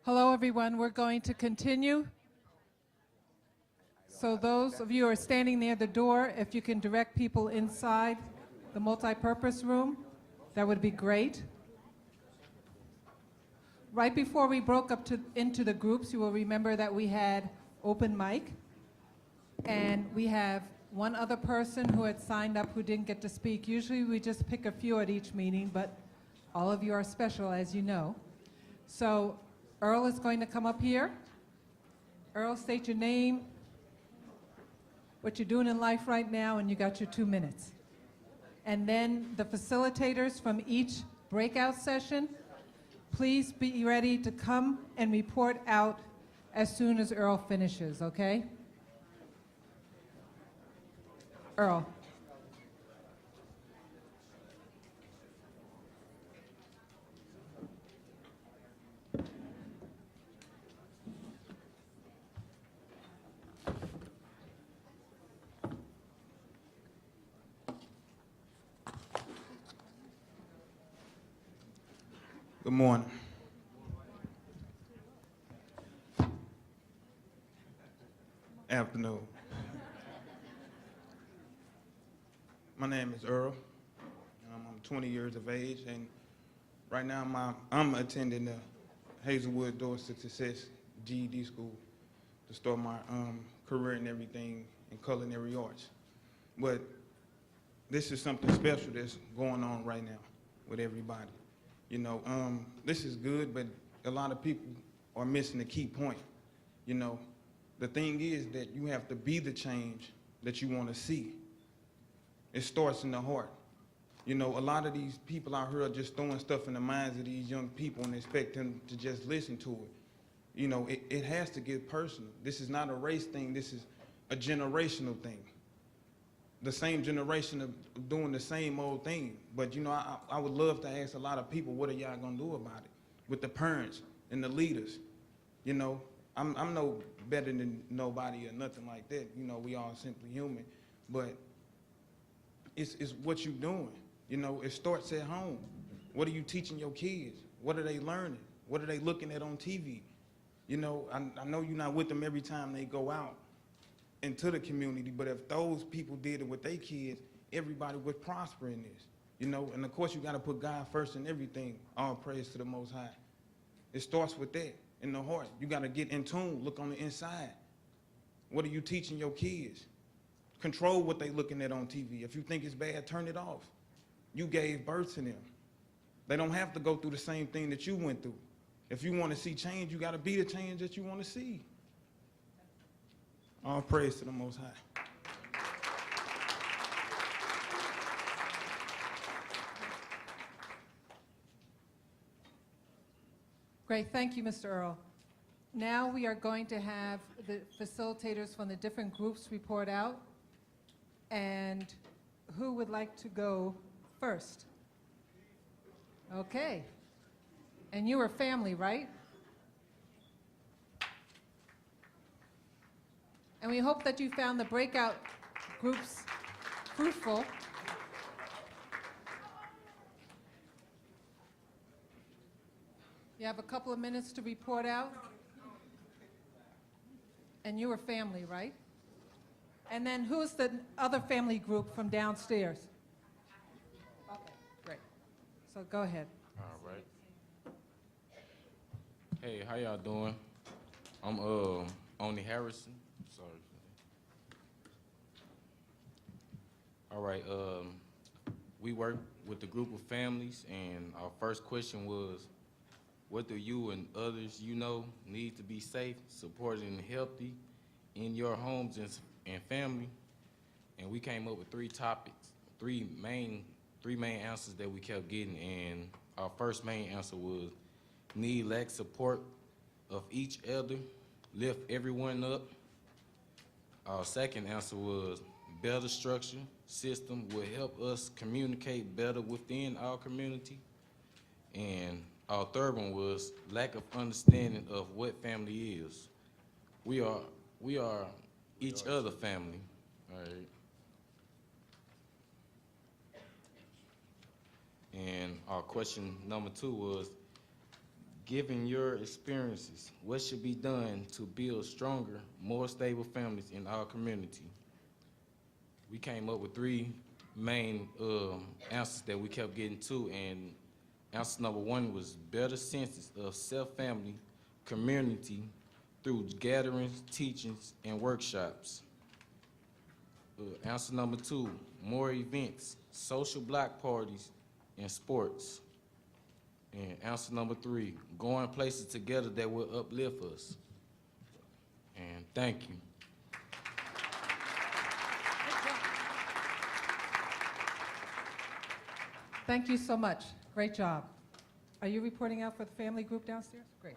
Hello, everyone. We're going to continue. So those of you who are standing near the door, if you can direct people inside the multipurpose room, that would be great. Right before we broke up into the groups, you will remember that we had open mic, and we have one other person who had signed up who didn't get to speak. Usually we just pick a few at each meeting, but all of you are special, as you know. So Earl is going to come up here. Earl, state your name, what you're doing in life right now, and you got your 2 minutes. And then the facilitators from each breakout session, please be ready to come and report out as soon as Earl finishes, okay? Earl. Good morning. Afternoon. My name is Earl. I'm 20 years of age, and right now I'm attending the Hazelwood Doors to Success GED school to start my career and everything in culinary arts. But this is something special that's going on right now with everybody. You know, this is good, but a lot of people are missing the key point. You know, the thing is that you have to be the change that you want to see. It starts in the heart. You know, a lot of these people out here are just throwing stuff in the minds of these young people and expect them to just listen to it. You know, it has to get personal. This is not a race thing. This is a generational thing. The same generation of doing the same old thing. But, you know, I would love to ask a lot of people, what are y'all going to do about it? With the parents and the leaders. You know, I'm no better than nobody or nothing like that. You know, we all simply human. But it's what you doing. You know, it starts at home. What are you teaching your kids? What are they learning? What are they looking at on TV? You know, I know you're not with them every time they go out into the community, but if those people did it with their kids, everybody would prosper in this, you know. And of course, you got to put God first in everything. All praise to the Most High. It starts with that in the heart. You got to get in tune. Look on the inside. What are you teaching your kids? Control what they looking at on TV. If you think it's bad, turn it off. You gave birth to them. They don't have to go through the same thing that you went through. If you want to see change, you got to be the change that you want to see. All praise to the Most High. Great, thank you, Mr. Earl. Now we are going to have the facilitators from the different groups report out. And who would like to go first? Okay. And you are family, right? And we hope that you found the breakout groups fruitful. You have a couple of minutes to report out. And you are family, right? And then who's the other family group from downstairs? Okay, great. So go ahead. All right. Hey, how y'all doing? I'm Oni Harrison. Sorry. All right. We work with a group of families, and our first question was, what do you and others you know need to be safe, supported, and healthy in your homes and family? And we came up with 3 topics, three main answers that we kept getting. And our first main answer was need lack support of each elder, lift everyone up. Our second answer was better structure system will help us communicate better within our community. And our third one was lack of understanding of what family is. We are each other family, all right? And our question number 2 was, Given your experiences, what should be done to build stronger, more stable families in our community? We came up with three main answers that we kept getting to, and answer number one was better senses of self-family community through gatherings, teachings, and workshops. Answer number two, more events, social block parties, and sports. And answer number three, going places together that will uplift us. And thank you. Thank you so much. Great job. Are you reporting out for the family group downstairs? Great.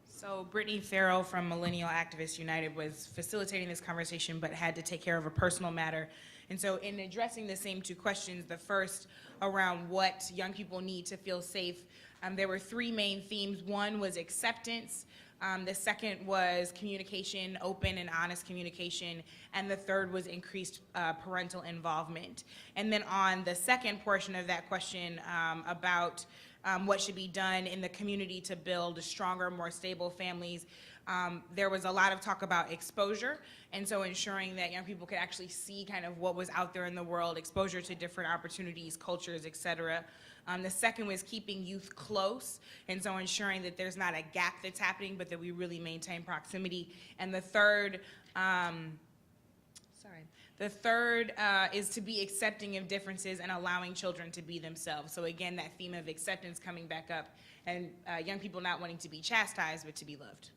So Brittany Farrell from Millennial Activists United was facilitating this conversation but had to take care of a personal matter. And so in addressing the same two questions, the first around what young people need to feel safe, there were three main themes. One was acceptance. The second was communication, open and honest communication. And the third was increased parental involvement. And then on the second portion of that question about what should be done in the community to build stronger, more stable families, there was a lot of talk about exposure, and so ensuring that young people could actually see kind of what was out there in the world, exposure to different opportunities, cultures, et cetera. The second was keeping youth close, and so ensuring that there's not a gap that's happening, but that we really maintain proximity. And the third, is to be accepting of differences and allowing children to be themselves. So again, that theme of acceptance coming back up, and young people not wanting to be chastised, but to be loved.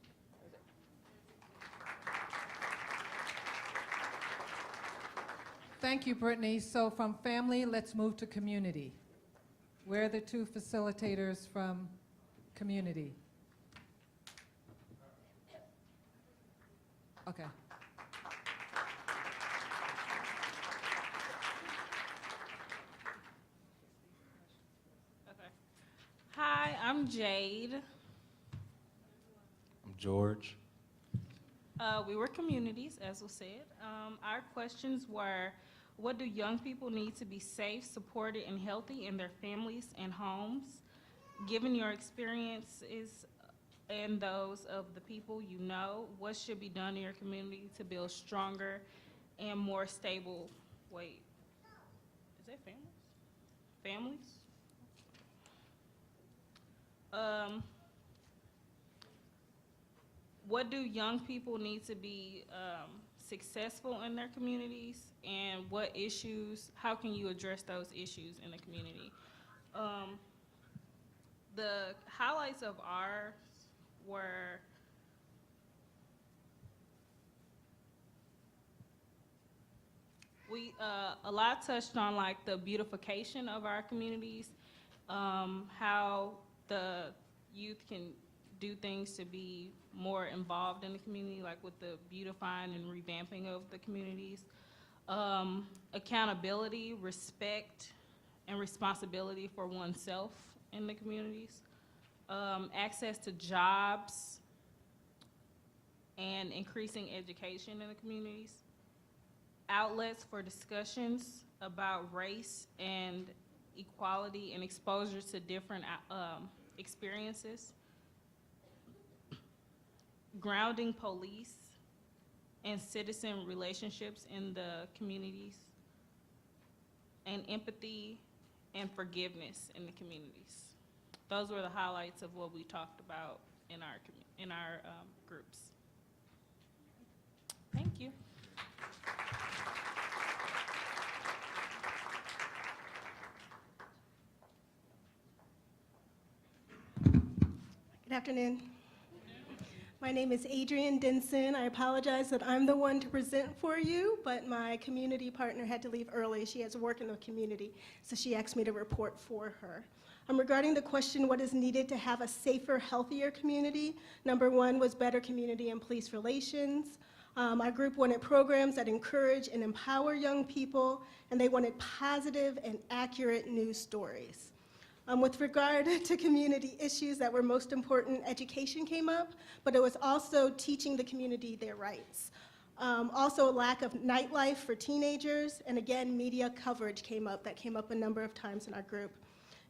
Thank you, Brittany. So from family, let's move to community. Where are the two facilitators from community? Okay. Hi, I'm Jade. I'm George. We were communities, as was said. Our questions were, what do young people need to be safe, supported, and healthy in their families and homes? Given your experiences and those of the people you know, what should be done in your community to build stronger and more stable, is that families? What do young people need to be successful in their communities, and what issues, how can you address those issues in the community? The highlights of ours were a lot touched on like the beautification of our communities, how the youth can do things to be more involved in the community, like with the beautifying and revamping of the communities. Accountability, respect, and responsibility for oneself in the communities. Access to jobs and increasing education in the communities. Outlets for discussions about race and equality and exposure to different experiences. Grounding police and citizen relationships in the communities, and empathy and forgiveness in the communities. Those were the highlights of what we talked about in our groups. Thank you. Good afternoon. My name is Adrienne Denson. I apologize that I'm the one to present for you, but my community partner had to leave early. She has work in the community, so she asked me to report for her. Regarding the question, what is needed to have a safer, healthier community, number one was better community and police relations. Our group wanted programs that encourage and empower young people, and they wanted positive and accurate news stories. With regard to community issues that were most important, education came up, but it was also teaching the community their rights. Also a lack of nightlife for teenagers, and again, media coverage came up. That came up a number of times in our group.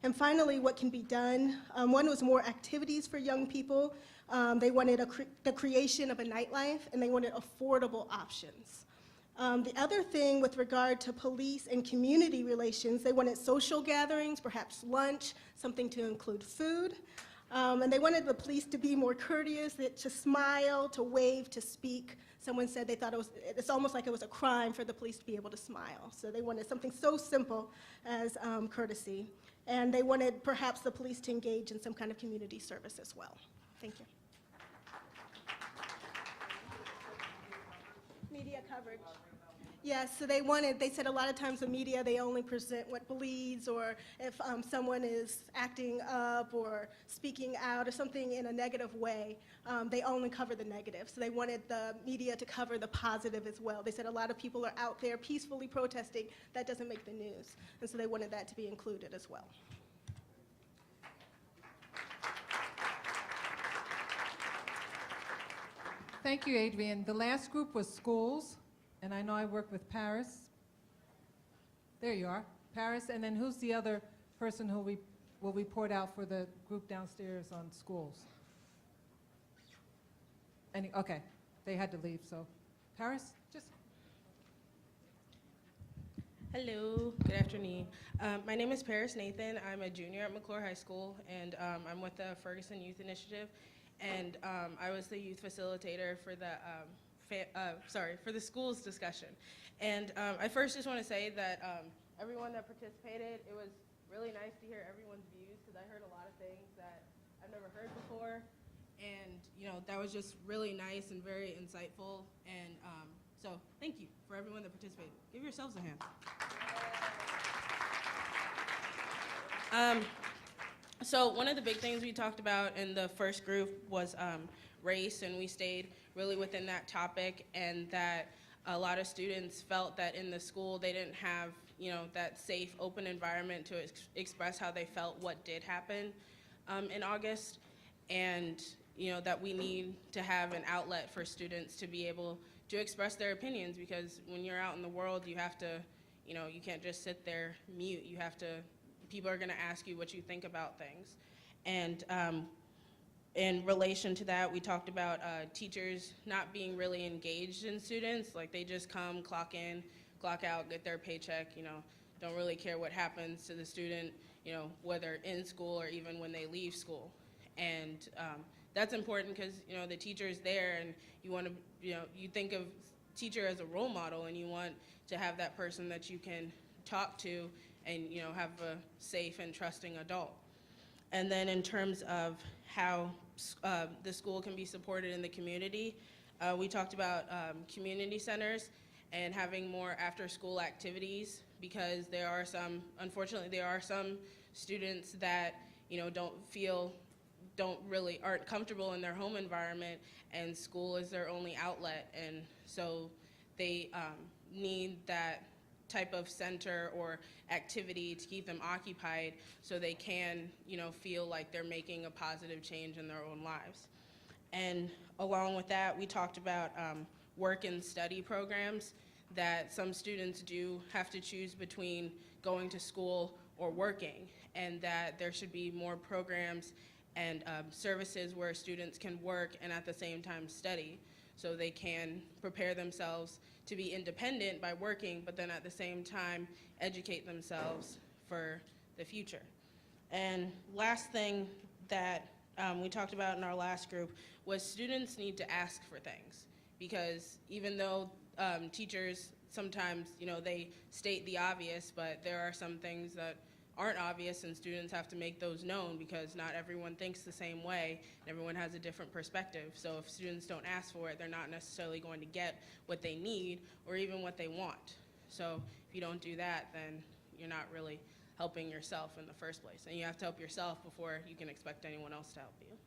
And finally, what can be done? One was more activities for young people. They wanted the creation of a nightlife, and they wanted affordable options. The other thing with regard to police and community relations, they wanted social gatherings, perhaps lunch, something to include food. And they wanted the police to be more courteous, to smile, to wave, to speak. Someone said they thought it's almost like it was a crime for the police to be able to smile. So they wanted something so simple as courtesy. And they wanted perhaps the police to engage in some kind of community service as well. Thank you. Media coverage. Yes, so they said a lot of times the media, they only present what bleeds, or if someone is acting up or speaking out or something in a negative way, they only cover the negative. So they wanted the media to cover the positive as well. They said a lot of people are out there peacefully protesting. That doesn't make the news. And so they wanted that to be included as well. Thank you, Adrian. The last group was schools, and I know I work with Paris. There you are, Paris. And then who's the other person who will report out for the group downstairs on schools? Okay, they had to leave, so Paris, just. Hello, good afternoon. My name is Paris Nathan. I'm a junior at McClure High School, and I'm with the Ferguson Youth Initiative. And I was the youth facilitator for the schools discussion. And I first just want to say that everyone that participated, it was really nice to hear everyone's views, because I heard a lot of things that I've never heard before. And that was just really nice and very insightful. And so thank you for everyone that participated. Give yourselves a hand. So one of the big things we talked about in the first group was race, and we stayed really within that topic, and that a lot of students felt that in the school they didn't have, that safe, open environment to express how they felt what did happen in August, and that we need to have an outlet for students to be able to express their opinions, because when you're out in the world, you have to, you can't just sit there mute. You have to. People are going to ask you what you think about things. And in relation to that, we talked about teachers not being really engaged in students. Like, they just come, clock in, clock out, get their paycheck, don't really care what happens to the student, whether in school or even when they leave school. And that's important because, the teacher is there, and you want to, you think of teacher as a role model, and you want to have that person that you can talk to and have a safe and trusting adult. And then in terms of how the school can be supported in the community, we talked about community centers and having more after-school activities, because unfortunately, there are some students that aren't comfortable in their home environment, and school is their only outlet, and so they need that type of center or activity to keep them occupied, so they can, feel like they're making a positive change in their own lives. And along with that, we talked about work and study programs, that some students do have to choose between going to school or working, and that there should be more programs and services where students can work and at the same time study, so they can prepare themselves to be independent by working, but then at the same time educate themselves for the future. And last thing that we talked about in our last group was students need to ask for things, because even though teachers sometimes, they state the obvious, but there are some things that aren't obvious, and students have to make those known, because not everyone thinks the same way, and everyone has a different perspective. So if students don't ask for it, they're not necessarily going to get what they need or even what they want. So if you don't do that, then you're not really helping yourself in the first place. And you have to help yourself before you can expect anyone else to help you.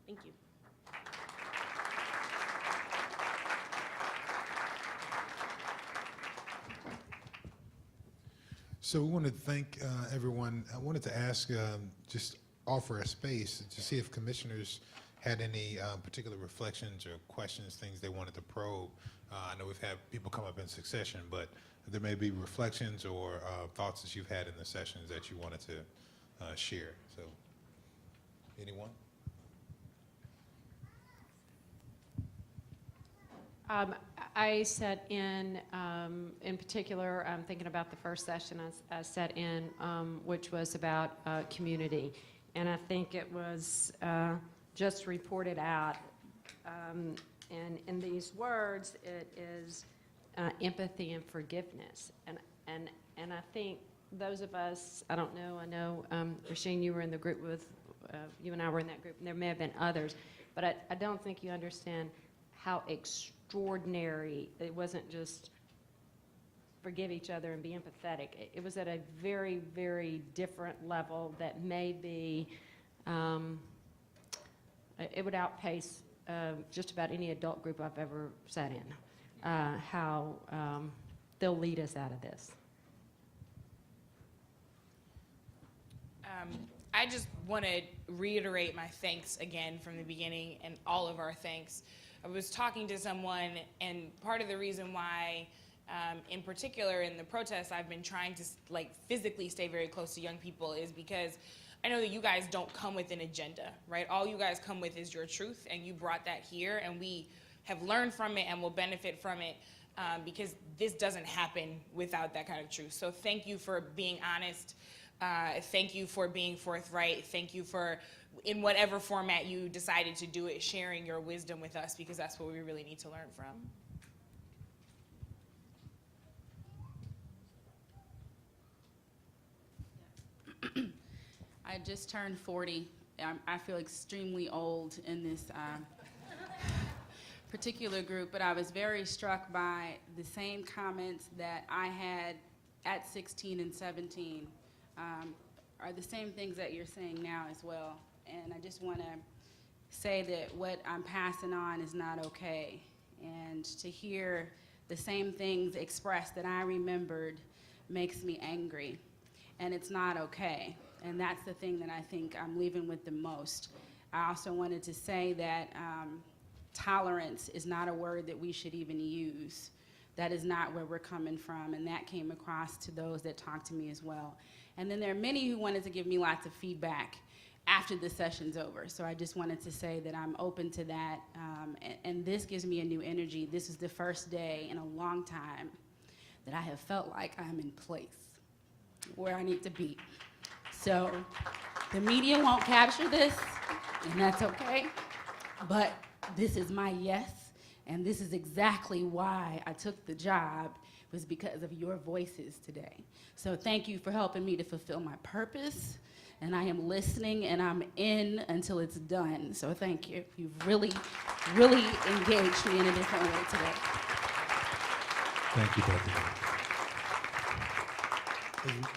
Thank you. So we want to thank everyone. I wanted to ask, just offer a space to see if commissioners had any particular reflections or questions, things they wanted to probe. I know we've had people come up in succession, but there may be reflections or thoughts that you've had in the sessions that you wanted to share. So, anyone? I sat in particular, I'm thinking about the first session I sat in, which was about community. And I think it was just reported out. And in these words, it is empathy and forgiveness. And I think those of us, I don't know, I know, Rasheen, you were in the group with, you and I were in that group, and there may have been others, but I don't think you understand how extraordinary, it wasn't just forgive each other and be empathetic. It was at a very, very different level that maybe it would outpace just about any adult group I've ever sat in, how they'll lead us out of this. I just want to reiterate my thanks again from the beginning, and all of our thanks. I was talking to someone, and part of the reason why, in particular in the protests, I've been trying to physically stay very close to young people is because I know that you guys don't come with an agenda, right? All you guys come with is your truth, and you brought that here, and we have learned from it and will benefit from it because this doesn't happen without that kind of truth. So thank you for being honest. Thank you for being forthright. Thank you for, in whatever format you decided to do it, sharing your wisdom with us, because that's what we really need to learn from. I just turned 40. I feel extremely old in this particular group, but I was very struck by the same comments that I had at 16 and 17 are the same things that you're saying now as well. And I just want to say that what I'm passing on is not okay. And to hear the same things expressed that I remembered makes me angry. And it's not okay. And that's the thing that I think I'm leaving with the most. I also wanted to say that tolerance is not a word that we should even use. That is not where we're coming from, and that came across to those that talked to me as well. And then there are many who wanted to give me lots of feedback after the session's over. So I just wanted to say that I'm open to that, and this gives me a new energy. This is the first day in a long time that I have felt like I'm in place where I need to be. So the media won't capture this, and that's okay, but this is my yes, and this is exactly why I took the job, was because of your voices today. So thank you for helping me to fulfill my purpose, and I am listening, and I'm in until it's done. So thank you. You've really, really engaged me in a different way today. Thank you, Bethany.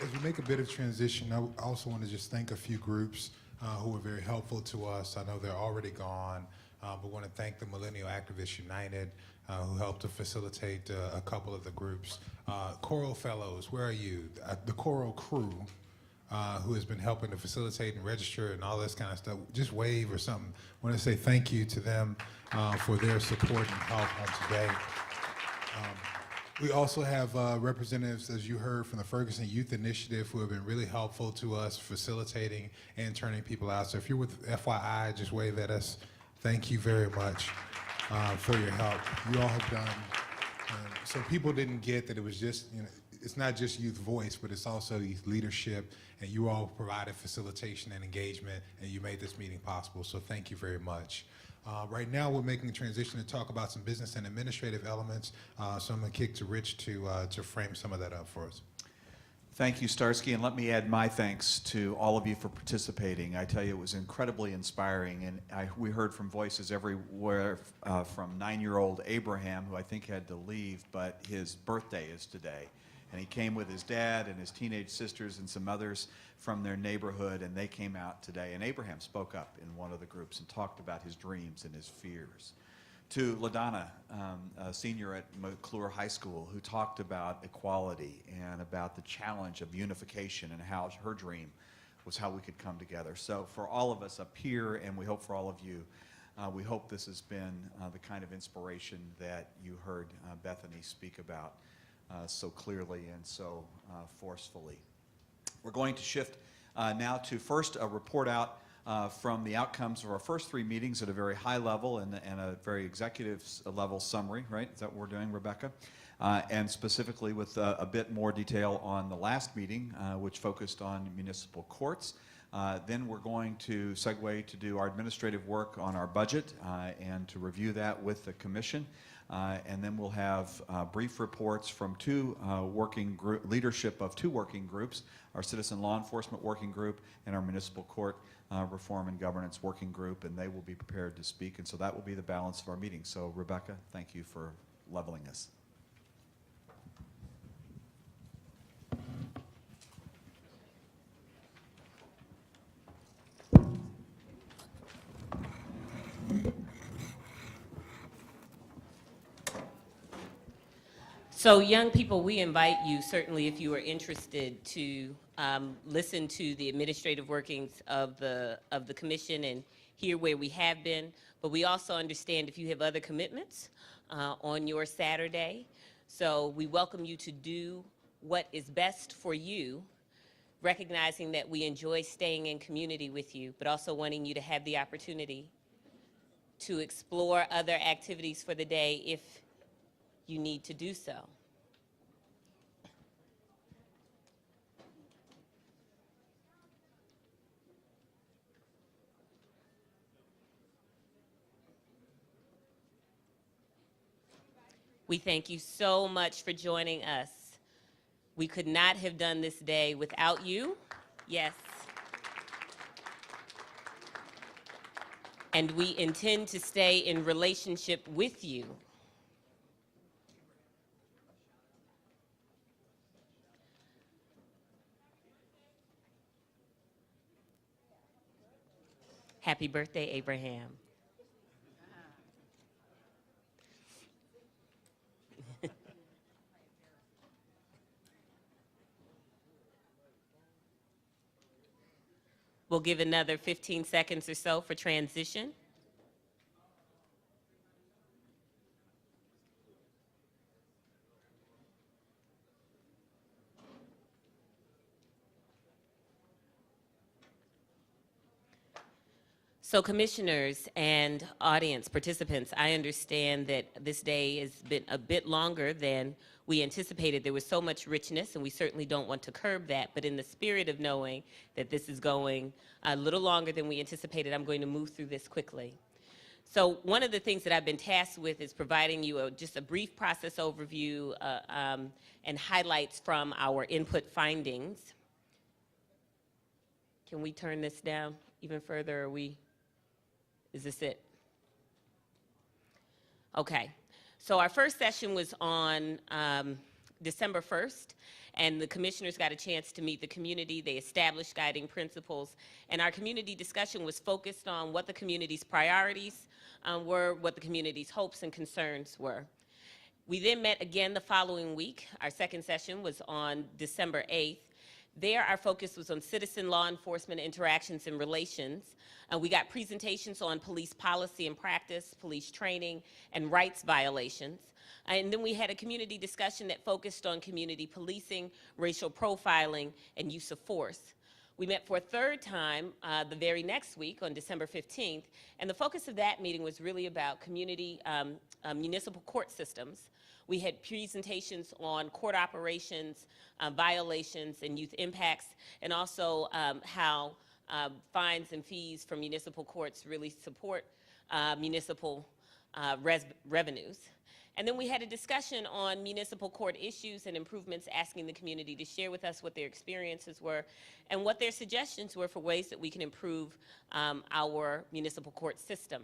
As we make a bit of transition, I also want to just thank a few groups who were very helpful to us. I know they're already gone, but want to thank the Millennial Activists United, who helped to facilitate a couple of the groups. Choral Fellows, where are you? The choral crew, who has been helping to facilitate and register and all this kind of stuff. Just wave or something. I want to say thank you to them for their support and help on today. We also have representatives, as you heard, from the Ferguson Youth Initiative, who have been really helpful to us facilitating and turning people out. So if you're with FYI, just wave at us. Thank you very much for your help. You all have done, so people didn't get that it was just, it's not just youth voice, but it's also youth leadership, and you all provided facilitation and engagement, and you made this meeting possible, so thank you very much. Right now, we're making a transition to talk about some business and administrative elements, so I'm going to kick to Rich to frame some of that up for us. Thank you, Starsky, and let me add my thanks to all of you for participating. I tell you, it was incredibly inspiring, and we heard from voices everywhere from 9-year-old Abraham, who I think had to leave, but his birthday is today. And he came with his dad and his teenage sisters and some others from their neighborhood, and they came out today. And Abraham spoke up in one of the groups and talked about his dreams and his fears. To LaDonna, a senior at McClure High School, who talked about equality and about the challenge of unification and how her dream was how we could come together. So for all of us up here, and we hope for all of you, we hope this has been the kind of inspiration that you heard Bethany speak about so clearly and so forcefully. We're going to shift Now to first report out from the outcomes of our first 3 meetings at a very high level and a very executive level summary, right? Is that what we're doing, Rebecca? And specifically with a bit more detail on the last meeting, which focused on municipal courts. Then we're going to segue to do our administrative work on our budget and to review that with the commission. And then we'll have brief reports from leadership of 2 working groups, our Citizen Law Enforcement Working Group and our Municipal Court Reform and Governance Working Group, and they will be prepared to speak. And so that will be the balance of our meeting. So Rebecca, thank you for leveling this. So young people, we invite you, certainly if you are interested, to listen to the administrative workings of the commission and hear where we have been. But we also understand if you have other commitments on your Saturday. So we welcome you to do what is best for you, recognizing that we enjoy staying in community with you, but also wanting you to have the opportunity to explore other activities for the day if you need to do so. We thank you so much for joining us. We could not have done this day without you. Yes. And we intend to stay in relationship with you. Happy birthday, Abraham. We'll give another 15 seconds or so for transition. So commissioners and audience participants, I understand that this day has been a bit longer than we anticipated. There was so much richness, and we certainly don't want to curb that, but in the spirit of knowing that this is going a little longer than we anticipated, I'm going to move through this quickly. So one of the things that I've been tasked with is providing you just a brief process overview and highlights from our input findings. Can we turn this down even further? Is this it? Okay. So our first session was on December 1st, and the commissioners got a chance to meet the community. They established guiding principles, and our community discussion was focused on what the community's priorities were, what the community's hopes and concerns were. We then met again the following week. Our second session was on December 8th. There, our focus was on citizen law enforcement interactions and relations. We got presentations on police policy and practice, police training, and rights violations. And then we had a community discussion that focused on community policing, racial profiling, and use of force. We met for a third time the very next week on December 15th, and the focus of that meeting was really about community municipal court systems. We had presentations on court operations, violations, and youth impacts, and also how fines and fees from municipal courts really support municipal revenues. And then we had a discussion on municipal court issues and improvements, asking the community to share with us what their experiences were and what their suggestions were for ways that we can improve our municipal court system.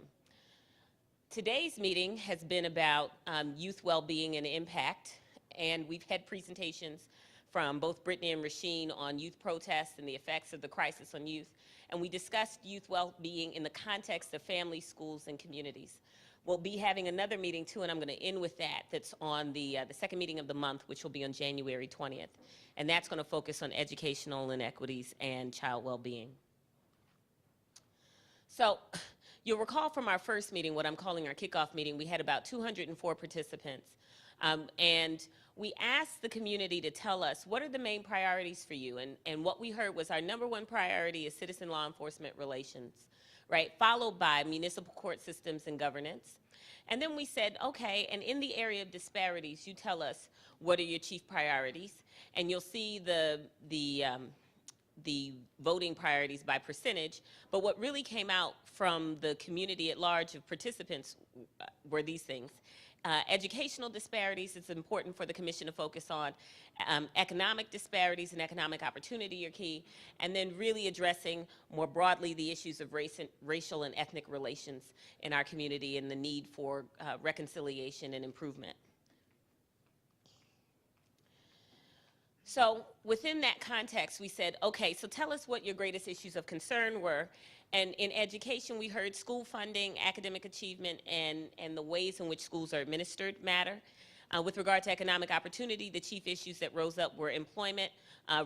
Today's meeting has been about youth well-being and impact, and we've had presentations from both Brittany and Rasheen on youth protests and the effects of the crisis on youth, and we discussed youth well-being in the context of families, schools, and communities. We'll be having another meeting too, and I'm going to end with that. That's on the second meeting of the month, which will be on January 20th, and that's going to focus on educational inequities and child well-being. So, you'll recall from our first meeting, what I'm calling our kickoff meeting, we had about 204 participants. And we asked the community to tell us what are the main priorities for you. And what we heard was our number one priority is citizen law enforcement relations, right? Followed by municipal court systems and governance. And then we said, okay, and in the area of disparities, you tell us what are your chief priorities. And you'll see the voting priorities by percentage, but what really came out from the community at large of participants were these things. Educational disparities, it's important for the commission to focus on. Economic disparities and economic opportunity are key, and then really addressing more broadly the issues of racial and ethnic relations in our community and the need for reconciliation and improvement. So within that context, we said, okay, so tell us what your greatest issues of concern were. And in education, we heard school funding, academic achievement, and the ways in which schools are administered matter. With regard to economic opportunity, the chief issues that rose up were employment,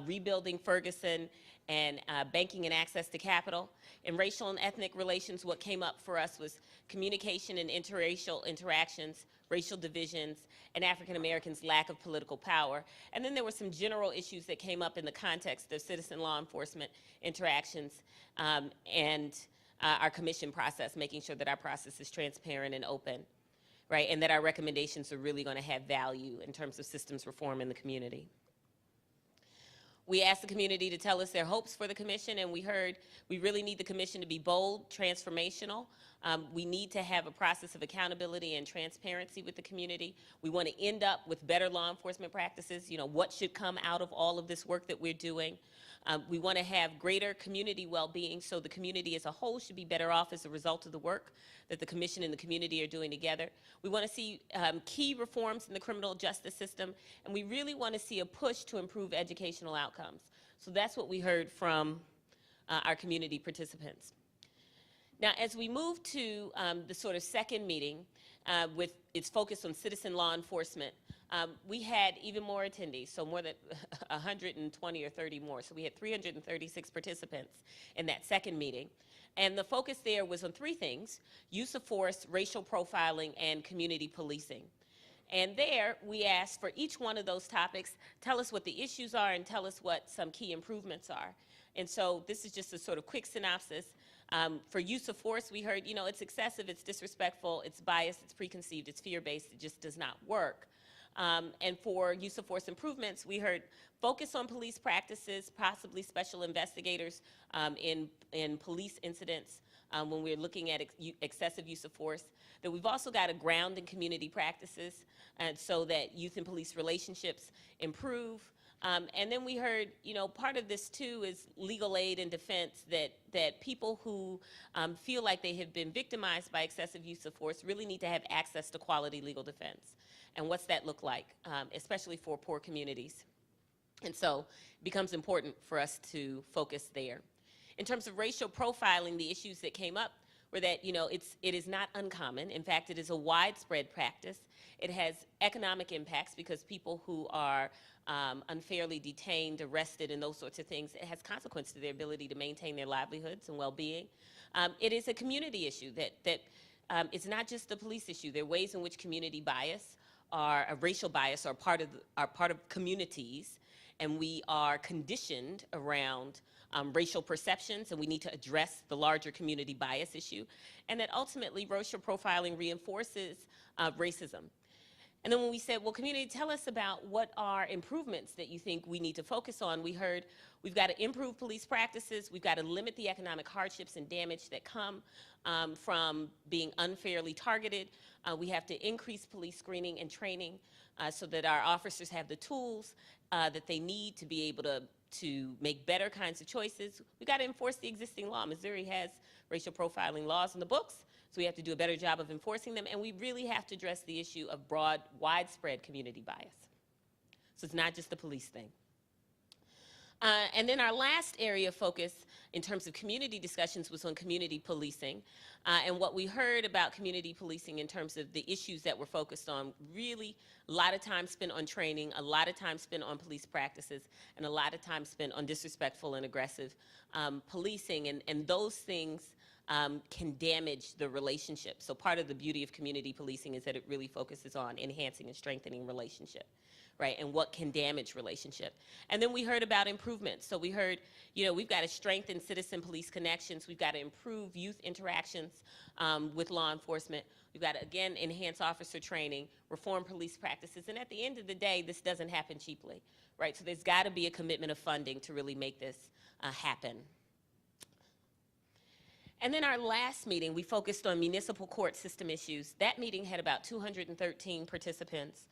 rebuilding Ferguson, and banking and access to capital. In racial and ethnic relations, what came up for us was communication and interracial interactions, racial divisions, and African Americans' lack of political power. And then there were some general issues that came up in the context of citizen law enforcement interactions and our commission process, making sure that our process is transparent and open, right? And that our recommendations are really going to have value in terms of systems reform in the community. We asked the community to tell us their hopes for the commission, and we heard we really need the commission to be bold, transformational. We need to have a process of accountability and transparency with the community. We want to end up with better law enforcement practices. You know, what should come out of all of this work that we're doing? We want to have greater community well-being, so the community as a whole should be better off as a result of the work that the commission and the community are doing together. We want to see key reforms in the criminal justice system, and we really want to see a push to improve educational outcomes. So that's what we heard from our community participants. Now, as we move to the sort of second meeting with its focus on citizen law enforcement, we had even more attendees, so more than 120 or 30 more. So we had 336 participants in that second meeting. And the focus there was on three things: use of force, racial profiling, and community policing. And there, we asked for each one of those topics, tell us what the issues are and tell us what some key improvements are. And so this is just a sort of quick synopsis. For use of force, we heard, you know, it's excessive, it's disrespectful, it's biased, it's preconceived, it's fear-based, it just does not work. And for use of force improvements, we heard focus on police practices, possibly special investigators in police incidents when we're looking at excessive use of force. That we've also got to ground in community practices, and so that youth and police relationships improve. And then we heard, you know, part of this too is legal aid and defense, that people who feel like they have been victimized by excessive use of force really need to have access to quality legal defense. And what's that look like, especially for poor communities? And so it becomes important for us to focus there. In terms of racial profiling, the issues that came up were that, you know, it is not uncommon. In fact, it is a widespread practice. It has economic impacts because people who are unfairly detained, arrested, and those sorts of things, it has consequences to their ability to maintain their livelihoods and well-being. It is a community issue that it's not just a police issue. There are ways in which community bias racial bias are part of communities, and we are conditioned around racial perceptions, and we need to address the larger community bias issue, and that ultimately racial profiling reinforces racism. And then when we said, well, community, tell us about what are improvements that you think we need to focus on, we heard we've got to improve police practices, we've got to limit the economic hardships and damage that come from being unfairly targeted. We have to increase police screening and training so that our officers have the tools that they need to be able to make better kinds of choices. We've got to enforce the existing law. Missouri has racial profiling laws in the books, so we have to do a better job of enforcing them, and we really have to address the issue of broad, widespread community bias. So it's not just a police thing. And then our last area of focus in terms of community discussions was on community policing. And what we heard about community policing in terms of the issues that we're focused on, really a lot of time spent on training, a lot of time spent on police practices, and a lot of time spent on disrespectful and aggressive policing. And those things can damage the relationship. So part of the beauty of community policing is that it really focuses on enhancing and strengthening relationship, right? And what can damage relationship. And then we heard about improvements. So we heard, you know, we've got to strengthen citizen-police connections. We've got to improve youth interactions with law enforcement. We've got to, again, enhance officer training, reform police practices. And at the end of the day, this doesn't happen cheaply, right? So there's got to be a commitment of funding to really make this happen. And then our last meeting, we focused on municipal court system issues. That meeting had about 213 participants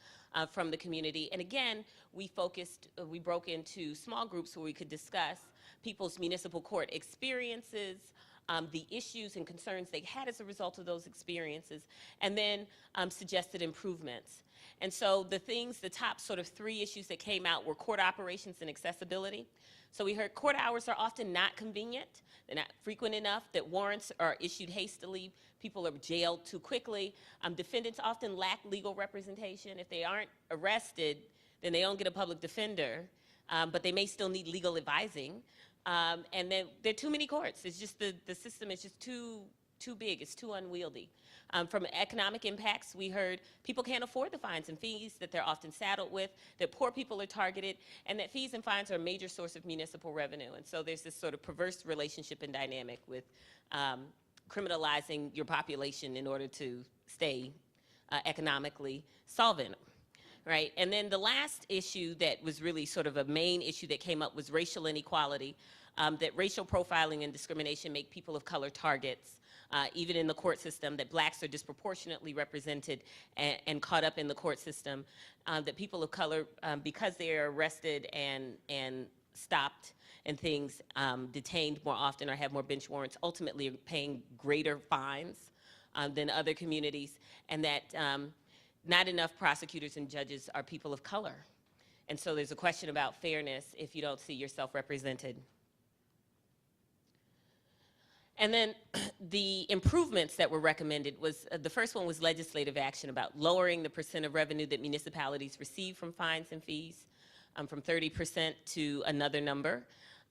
from the community. And again, we broke into small groups where we could discuss people's municipal court experiences, the issues and concerns they had as a result of those experiences, and then suggested improvements. And so the top sort of 3 issues that came out were court operations and accessibility. So we heard court hours are often not convenient. They're not frequent enough, that warrants are issued hastily, people are jailed too quickly. Defendants often lack legal representation. If they aren't arrested, then they don't get a public defender, but they may still need legal advising. And then there are too many courts. It's just the system is just too big, it's too unwieldy. From economic impacts, we heard people can't afford the fines and fees that they're often saddled with, that poor people are targeted, and that fees and fines are a major source of municipal revenue. And so there's this sort of perverse relationship and dynamic with criminalizing your population in order to stay economically solvent. Right, and then the last issue that was really sort of a main issue that came up was racial inequality, that racial profiling and discrimination make people of color targets, even in the court system, that blacks are disproportionately represented and caught up in the court system, that people of color, because they are arrested and stopped and things, detained more often or have more bench warrants, ultimately are paying greater fines than other communities, and that not enough prosecutors and judges are people of color. And so there's a question about fairness if you don't see yourself represented. And then the improvements that were recommended was, the first one was legislative action about lowering the % of revenue that municipalities receive from fines and fees from 30% to another number.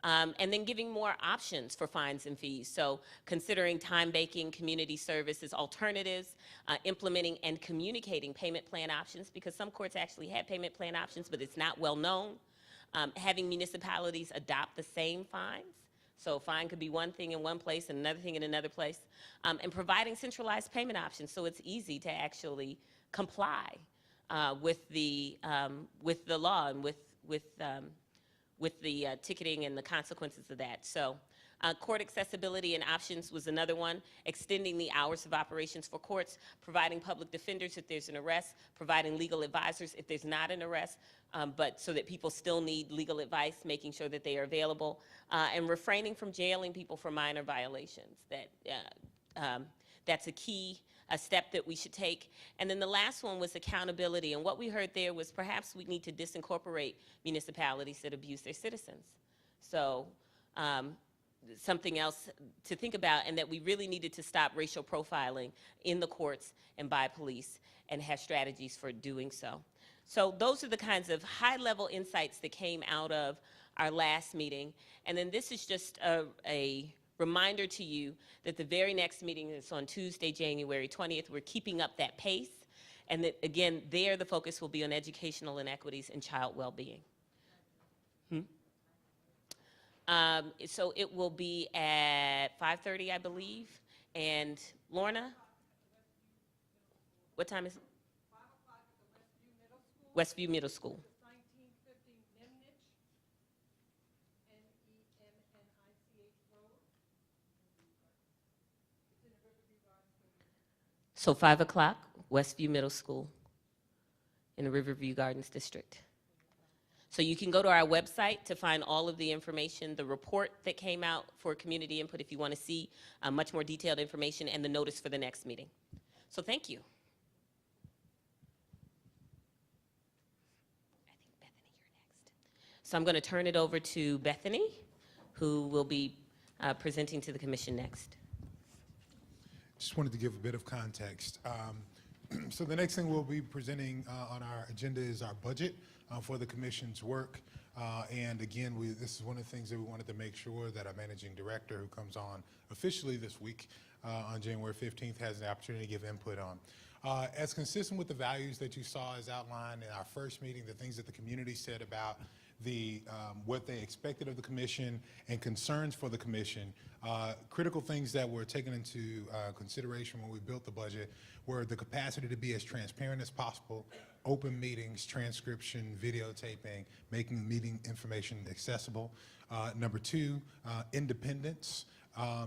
And then giving more options for fines and fees. So considering time-baking community services alternatives, implementing and communicating payment plan options, because some courts actually have payment plan options, but it's not well known. Having municipalities adopt the same fines. So a fine could be one thing in one place and another thing in another place. And providing centralized payment options so it's easy to actually comply with the law and with the ticketing and the consequences of that. So court accessibility and options was another one, extending the hours of operations for courts, providing public defenders if there's an arrest, providing legal advisors if there's not an arrest, but so that people still need legal advice, making sure that they are available, and refraining from jailing people for minor violations. That's a key step that we should take. And then the last one was accountability. And what we heard there was perhaps we need to disincorporate municipalities that abuse their citizens. So something else to think about, and that we really needed to stop racial profiling in the courts and by police and have strategies for doing so. So those are the kinds of high-level insights that came out of our last meeting. And then this is just a reminder to you that the very next meeting is on Tuesday, January 20th. We're keeping up that pace. And that, again, there the focus will be on educational inequities and child well-being. So it will be at 5:30, I believe. And Lorna? What time is it? 5 o'clock at the Westview Middle School. Westview Middle School. 1950 Nemnich, N-E-M-N-I-C-H Road. It's in the Riverview Gardens. So 5 o'clock, Westview Middle School in the Riverview Gardens District. So you can go to our website to find all of the information, the report that came out for community input if you want to see much more detailed information, and the notice for the next meeting. So thank you. I think Bethany, you're next. So I'm going to turn it over to Bethany, who will be presenting to the commission next. Just wanted to give a bit of context. So the next thing we'll be presenting on our agenda is our budget for the commission's work. And again, this is one of the things that we wanted to make sure that our managing director, who comes on officially this week on January 15th, has the opportunity to give input on. As consistent with the values that you saw as outlined in our first meeting, the things that the community said about what they expected of the commission and concerns for the commission, critical things that were taken into consideration when we built the budget were the capacity to be as transparent as possible, open meetings, transcription, videotaping, making meeting information accessible. Number two, independence.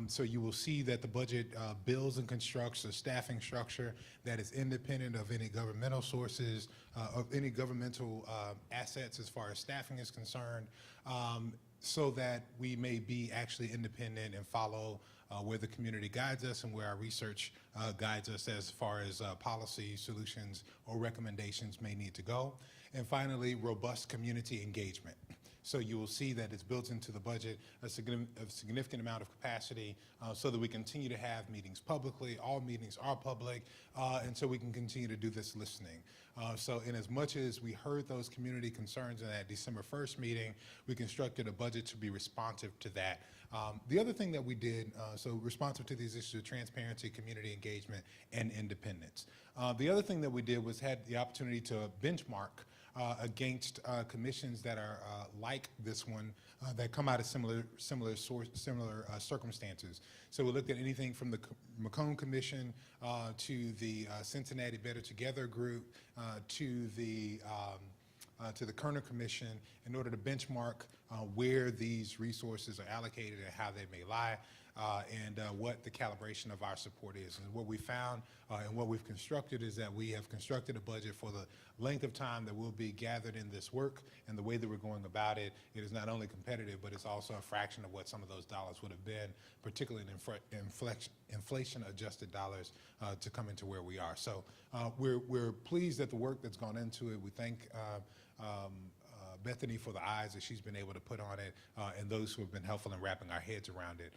So you will see that the budget builds and constructs a staffing structure that is independent of any governmental sources, of any governmental assets as far as staffing is concerned, so that we may be actually independent and follow where the community guides us and where our research guides us as far as policy solutions or recommendations may need to go. And finally, robust community engagement. So you will see that it's built into the budget a significant amount of capacity so that we continue to have meetings publicly. All meetings are public, and so we can continue to do this listening. So in as much as we heard those community concerns in that December 1st meeting, we constructed a budget to be responsive to that. The other thing that we did, so responsive to these issues of transparency, community engagement, and independence. The other thing that we did was had the opportunity to benchmark against commissions that are like this one that come out of similar circumstances. So we looked at anything from the Macomb Commission to the Cincinnati Better Together group to the Kerner Commission in order to benchmark where these resources are allocated and how they may lie. And what the calibration of our support is. And what we found and what we've constructed is that we have constructed a budget for the length of time that we'll be gathered in this work, and the way that we're going about it, it is not only competitive, but it's also a fraction of what some of those dollars would have been, particularly in inflation-adjusted dollars to come into where we are. So we're pleased at the work that's gone into it. We thank Bethany for the eyes that she's been able to put on it, and those who have been helpful in wrapping our heads around it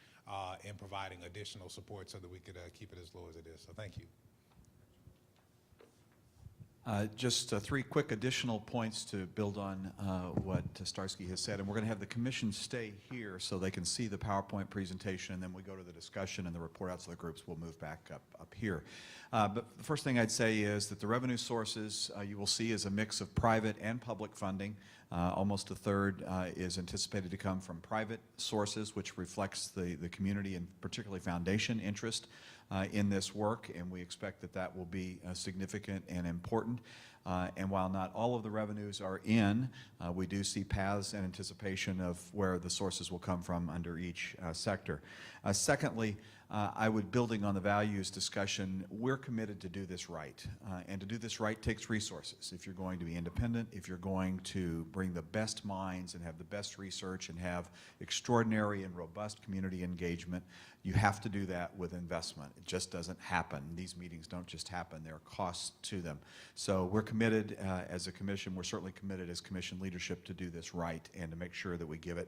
and providing additional support so that we could keep it as low as it is. So thank you. Just three quick additional points to build on what Starsky has said. And we're going to have the commission stay here so they can see the PowerPoint presentation, and then we go to the discussion and the report outs of the groups. We'll move back up here. But the first thing I'd say is that the revenue sources you will see is a mix of private and public funding. Almost a third is anticipated to come from private sources, which reflects the community and particularly foundation interest in this work, and we expect that that will be significant and important. And while not all of the revenues are in, we do see paths and anticipation of where the sources will come from under each sector. Secondly, I would, building on the values discussion, we're committed to do this right. And to do this right takes resources. If you're going to be independent, if you're going to bring the best minds and have the best research and have extraordinary and robust community engagement, you have to do that with investment. It just doesn't happen. These meetings don't just happen. There are costs to them. So we're committed as a commission. We're certainly committed as commission leadership to do this right and to make sure that we give it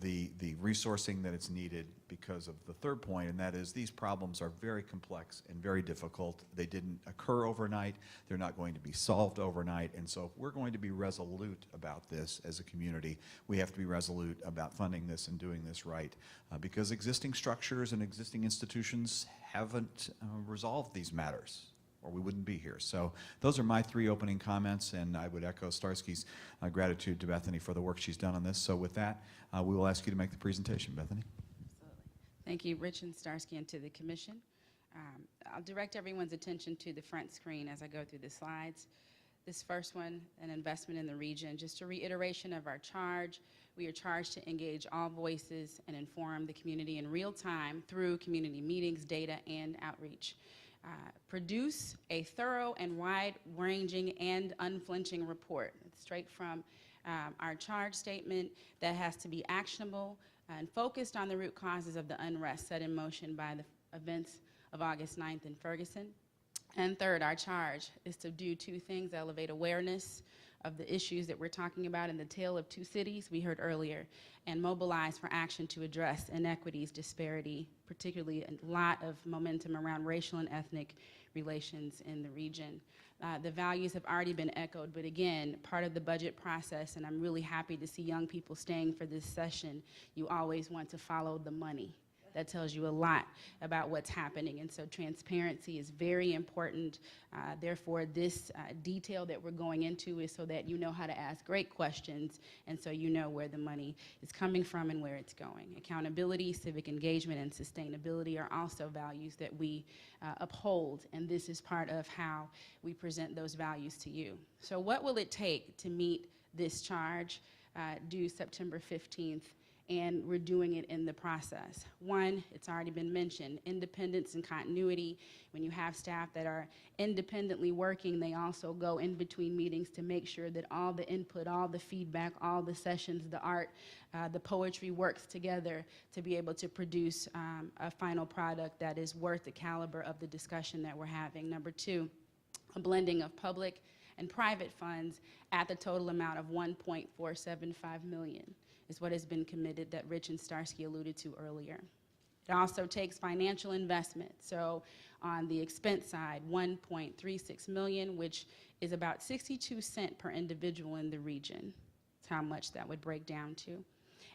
the resourcing that it's needed because of the third point, and that is these problems are very complex and very difficult. They didn't occur overnight. They're not going to be solved overnight. And so if we're going to be resolute about this as a community, we have to be resolute about funding this and doing this right because existing structures and existing institutions haven't resolved these matters, or we wouldn't be here. So those are my three opening comments, and I would echo Starsky's gratitude to Bethany for the work she's done on this. So with that, we will ask you to make the presentation, Bethany. Absolutely. Thank you, Rich and Starsky, and to the commission. I'll direct everyone's attention to the front screen as I go through the slides. This first one, an investment in the region. Just a reiteration of our charge. We are charged to engage all voices and inform the community in real time through community meetings, data, and outreach. Produce a thorough and wide-ranging and unflinching report, straight from our charge statement, that has to be actionable and focused on the root causes of the unrest set in motion by the events of August 9th in Ferguson. And third, our charge is to do two things: elevate awareness of the issues that we're talking about in the tale of two cities we heard earlier, and mobilize for action to address inequities, disparity, particularly a lot of momentum around racial and ethnic relations in the region. The values have already been echoed, but again, part of the budget process, and I'm really happy to see young people staying for this session, you always want to follow the money. That tells you a lot about what's happening, and so transparency is very important. Therefore, this detail that we're going into is so that you know how to ask great questions, and so you know where the money is coming from and where it's going. Accountability, civic engagement, and sustainability are also values that we uphold, and this is part of how we present those values to you. So what will it take to meet this charge due September 15th? And we're doing it in the process. One, it's already been mentioned, independence and continuity. When you have staff that are independently working, they also go in between meetings to make sure that all the input, all the feedback, all the sessions, the art, the poetry works together to be able to produce a final product that is worth the caliber of the discussion that we're having. Number two, a blending of public and private funds at the total amount of $1.475 million. Is what has been committed that Rich and Starsky alluded to earlier. It also takes financial investment. So on the expense side, $1.36 million, which is about 62 cents per individual in the region. That's how much that would break down to.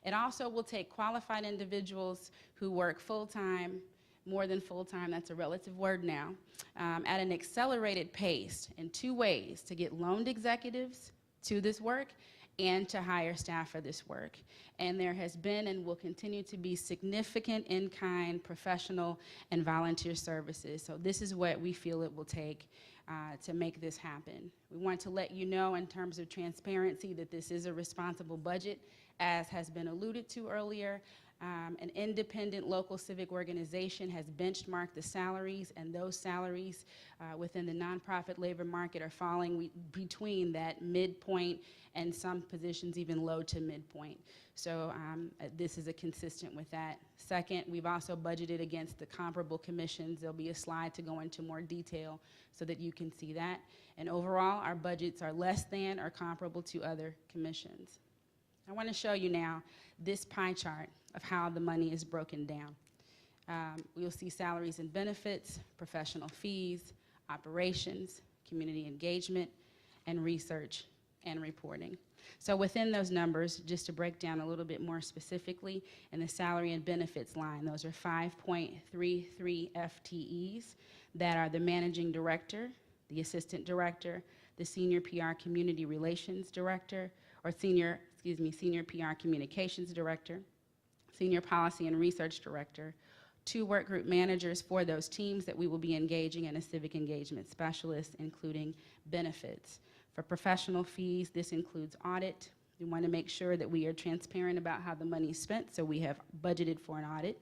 It also will take qualified individuals who work full-time, more than full-time, that's a relative word now, at an accelerated pace in two ways: to get loaned executives to this work and to hire staff for this work. And there has been and will continue to be significant in-kind, professional, and volunteer services. So this is what we feel it will take to make this happen. We want to let you know in terms of transparency that this is a responsible budget, as has been alluded to earlier. An independent local civic organization has benchmarked the salaries, and those salaries within the nonprofit labor market are falling between that midpoint and some positions even low to midpoint. So this is consistent with that. Second, we've also budgeted against the comparable commissions. There'll be a slide to go into more detail so that you can see that. And overall, our budgets are less than or comparable to other commissions. I want to show you now this pie chart of how the money is broken down. We'll see salaries and benefits, professional fees, operations, community engagement, and research and reporting. So within those numbers, just to break down a little bit more specifically, in the salary and benefits line, those are 5.33 FTEs that are the managing director, the assistant director, the senior PR community relations director, or senior PR communications director, senior policy and research director, 2 work group managers for those teams that we will be engaging, and a civic engagement specialist, including benefits. For professional fees, this includes audit. We want to make sure that we are transparent about how the money is spent, so we have budgeted for an audit,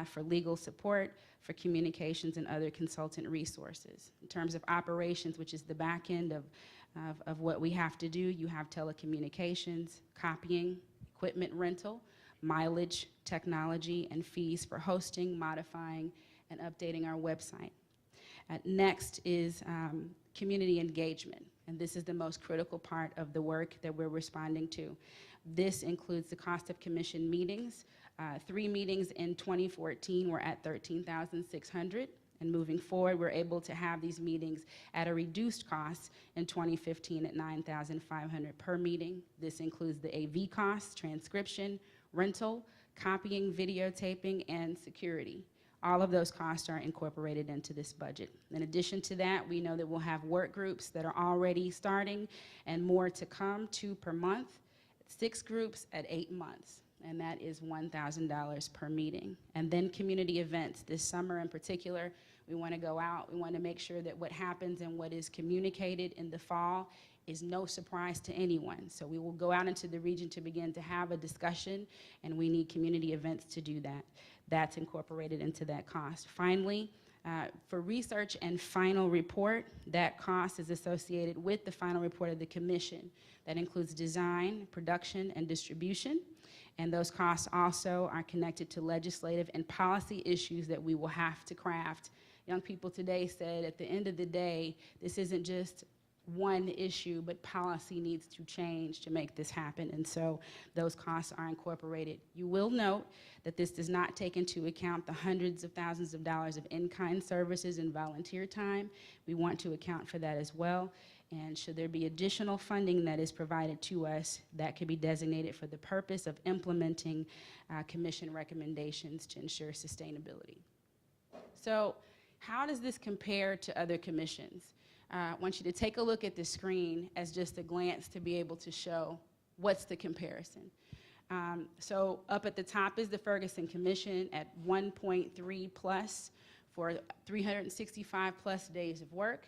for legal support, for communications and other consultant resources. In terms of operations, which is the back end of what we have to do, you have telecommunications, copying, equipment rental, mileage, technology, and fees for hosting, modifying, and updating our website. Next is community engagement, and this is the most critical part of the work that we're responding to. This includes the cost of commission meetings. 3 meetings in 2014 were at $13,600. And moving forward, we're able to have these meetings at a reduced cost in 2015 at $9,500 per meeting. This includes the AV costs, transcription, rental, copying, videotaping, and security. All of those costs are incorporated into this budget. In addition to that, we know that we'll have work groups that are already starting and more to come, 2 per month, 6 groups at 8 months. And that is $1,000 per meeting. And then community events. This summer in particular, we want to go out. We want to make sure that what happens and what is communicated in the fall is no surprise to anyone. So we will go out into the region to begin to have a discussion, and we need community events to do that. That's incorporated into that cost. Finally, for research and final report, that cost is associated with the final report of the commission. That includes design, production, and distribution. And those costs also are connected to legislative and policy issues that we will have to craft. Young people today said at the end of the day, this isn't just one issue, but policy needs to change to make this happen, and so those costs are incorporated. You will note that this does not take into account the hundreds of thousands of dollars of in-kind services and volunteer time. We want to account for that as well, and should there be additional funding that is provided to us, that could be designated for the purpose of implementing commission recommendations to ensure sustainability. So how does this compare to other commissions? I want you to take a look at the screen as just a glance to be able to show what's the comparison. So up at the top is the Ferguson Commission at 1.3 plus for 365 plus days of work.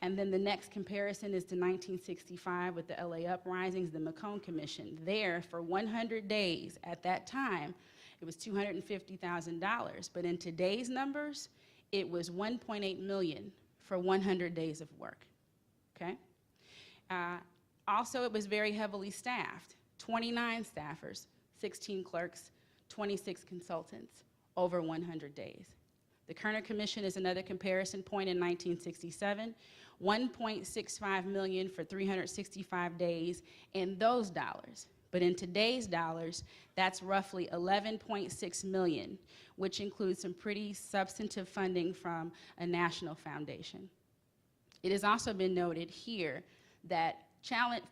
And then the next comparison is to 1965 with the LA Uprisings, the Macomb Commission. There, for 100 days at that time, it was $250,000. But in today's numbers, it was $1.8 million for 100 days of work, okay? Also, it was very heavily staffed, 29 staffers, 16 clerks, 26 consultants over 100 days. The Kerner Commission is another comparison point in 1967, $1.65 million for 365 days in those dollars. But in today's dollars, that's roughly $11.6 million, which includes some pretty substantive funding from a national foundation. It has also been noted here that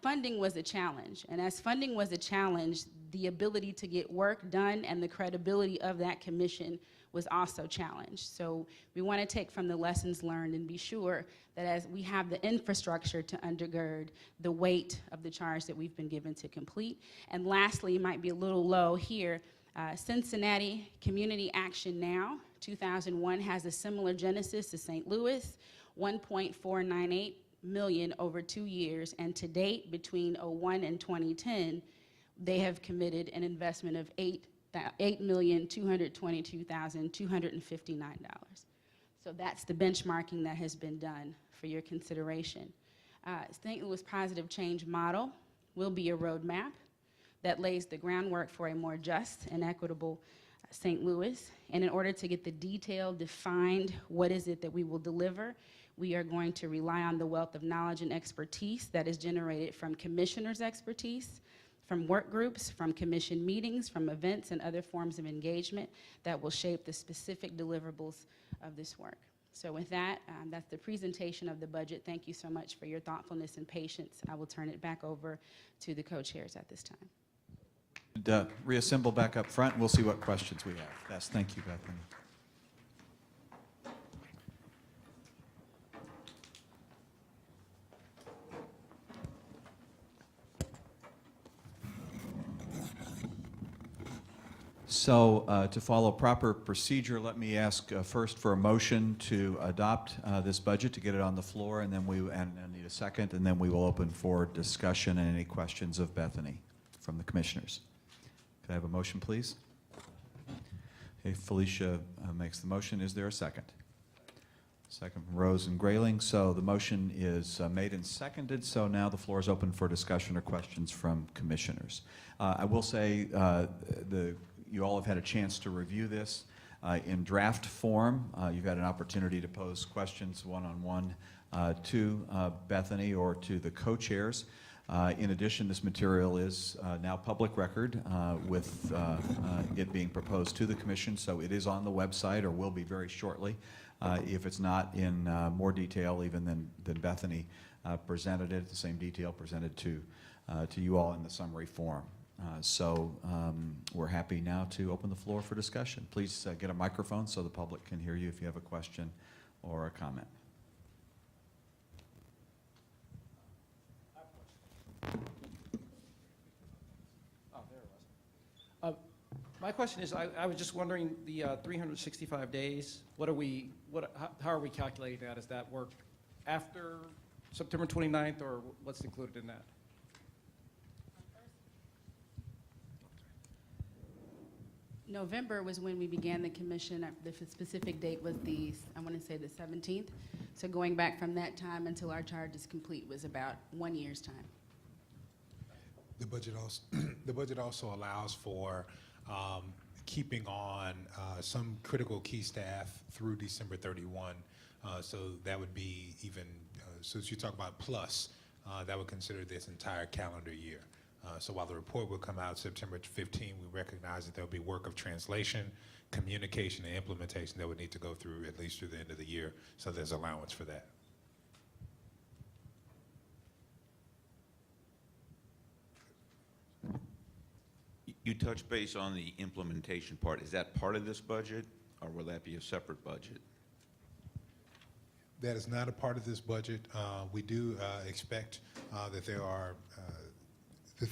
funding was a challenge, and as funding was a challenge, the ability to get work done and the credibility of that commission was also challenged. So we want to take from the lessons learned and be sure that as we have the infrastructure to undergird the weight of the charge that we've been given to complete. And lastly, it might be a little low here, Cincinnati Community Action Now, 2001, has a similar genesis to St. Louis, 1.498 million over 2 years, and to date, between 2001 and 2010, they have committed an investment of $8,222,259. So that's the benchmarking that has been done for your consideration. St. Louis Positive Change Model will be a roadmap that lays the groundwork for a more just and equitable St. Louis. And in order to get the detailed, defined, what is it that we will deliver, we are going to rely on the wealth of knowledge and expertise that is generated from commissioners' expertise, from work groups, from commission meetings, from events and other forms of engagement that will shape the specific deliverables of this work. So with that, that's the presentation of the budget. Thank you so much for your thoughtfulness and patience. I will turn it back over to the co-chairs at this time. Reassemble back up front, and we'll see what questions we have. Yes, thank you, Bethany. So to follow proper procedure, let me ask first for a motion to adopt this budget, to get it on the floor, and then I need a second, and then we will open for discussion and any questions of Bethany from the commissioners. Could I have a motion, please? Okay, Felicia makes the motion. Is there a second? Second from Rose and Grayling. So the motion is made and seconded. So now the floor is open for discussion or questions from commissioners. I will say you all have had a chance to review this in draft form. You've had an opportunity to pose questions one-on-one to Bethany or to the co-chairs. In addition, this material is now public record with it being proposed to the commission, so it is on the website or will be very shortly. If it's not in more detail even than Bethany presented it, the same detail presented to you all in the summary form. So we're happy now to open the floor for discussion. Please get a microphone so the public can hear you if you have a question or a comment. Oh, there it was. My question is, I was just wondering, the 365 days, how are we calculating that? Is that work after September 29th, or what's included in that? November was when we began the commission. The specific date was I want to say the 17th. So going back from that time until our charge is complete was about 1 year's time. The budget also allows for keeping on some critical key staff through December 31. So that would be even, so as you talk about plus, that would consider this entire calendar year. So while the report will come out September 15, we recognize that there'll be work of translation, communication, and implementation that would need to go through at least through the end of the year. So there's allowance for that. You touched base on the implementation part. Is that part of this budget, or will that be a separate budget? That is not a part of this budget. We do expect that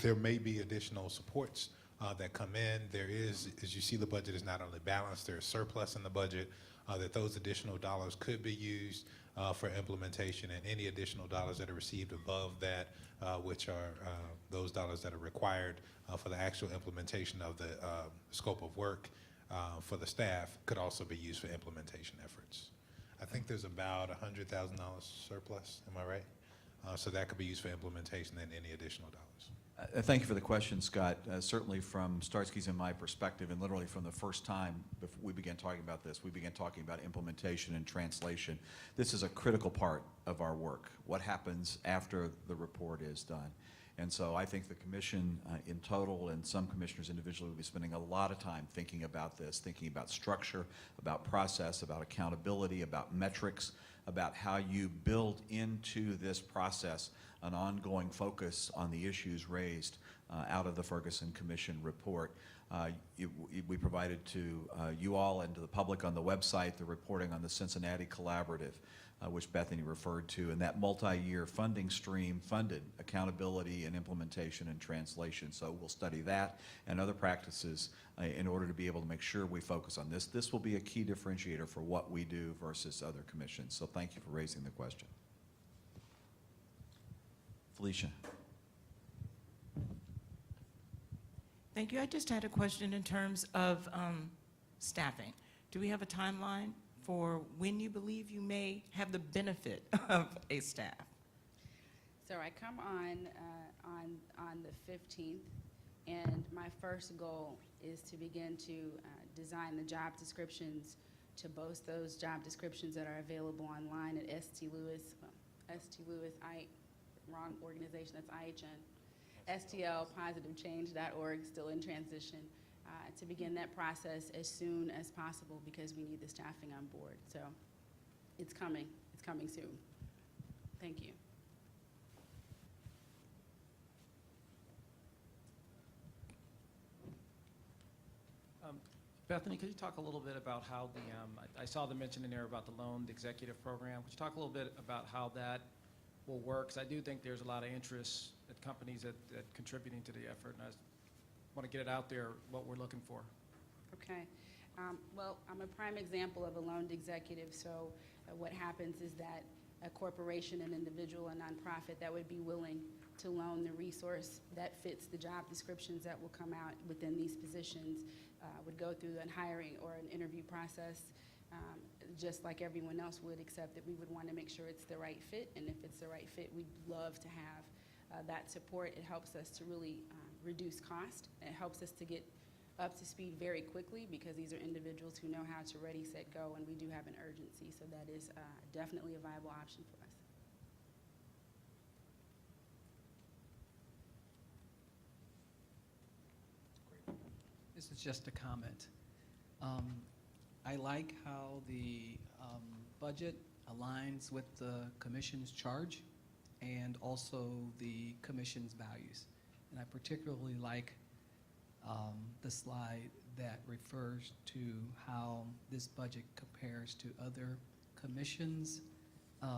there may be additional supports that come in. There is, as you see, the budget is not only balanced, there's surplus in the budget, that those additional dollars could be used for implementation, and any additional dollars that are received above that, which are those dollars that are required for the actual implementation of the scope of work for the staff, could also be used for implementation efforts. I think there's about $100,000 surplus, am I right? So that could be used for implementation and any additional dollars. Thank you for the question, Scott. Certainly from Starsky's and my perspective, and literally from the first time we began talking about this, we began talking about implementation and translation. This is a critical part of our work, what happens after the report is done. And so I think the commission in total, and some commissioners individually, will be spending a lot of time thinking about this, thinking about structure, about process, about accountability, about metrics, about how you build into this process an ongoing focus on the issues raised out of the Ferguson Commission report. We provided to you all and to the public on the website the reporting on the Cincinnati Collaborative, which Bethany referred to, and that multi-year funding stream funded accountability and implementation and translation. So we'll study that and other practices in order to be able to make sure we focus on this. This will be a key differentiator for what we do versus other commissions. So thank you for raising the question. Felicia. Thank you. I just had a question in terms of staffing. Do we have a timeline for when you believe you may have the benefit of a staff? So I come on the 15th, and my first goal is to begin to design the job descriptions to boast those job descriptions that are available online at ST Lewis, wrong organization, that's IHN, STLpositivechange.org, still in transition, to begin that process as soon as possible because we need the staffing on board. So it's coming soon. Thank you. Bethany, could you talk a little bit about how the, I saw the mention in there about the loaned executive program. Could you talk a little bit about how that will work? Because I do think there's a lot of interest at companies at contributing to the effort, and I want to get it out there what we're looking for. Okay. Well, I'm a prime example of a loaned executive, so what happens is that a corporation, an individual, a nonprofit that would be willing to loan the resource that fits the job descriptions that will come out within these positions would go through a hiring or an interview process just like everyone else would, except that we would want to make sure it's the right fit, and if it's the right fit, we'd love to have that support. It helps us to really reduce cost. It helps us to get up to speed very quickly because these are individuals who know how to ready, set, go, and we do have an urgency, so that is definitely a viable option for us. This is just a comment. I like how the budget aligns with the commission's charge and also the commission's values. And I particularly like the slide that refers to how this budget compares to other commissions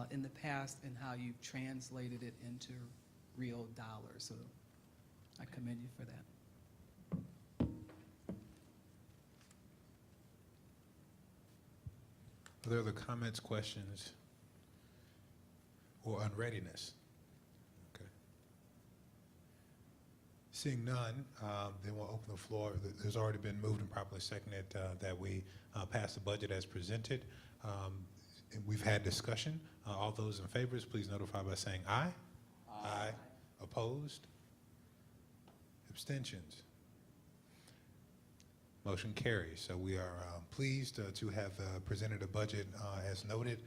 in the past and how you've translated it into real dollars. So I commend you for that. Are there other comments, questions, or unreadiness? Okay. Seeing none, then we'll open the floor. There's already been moved and properly seconded that we pass the budget as presented. We've had discussion. All those in favor, please notify by saying aye. Aye. Opposed? Abstentions? Motion carries. So we are pleased to have presented a budget, as noted,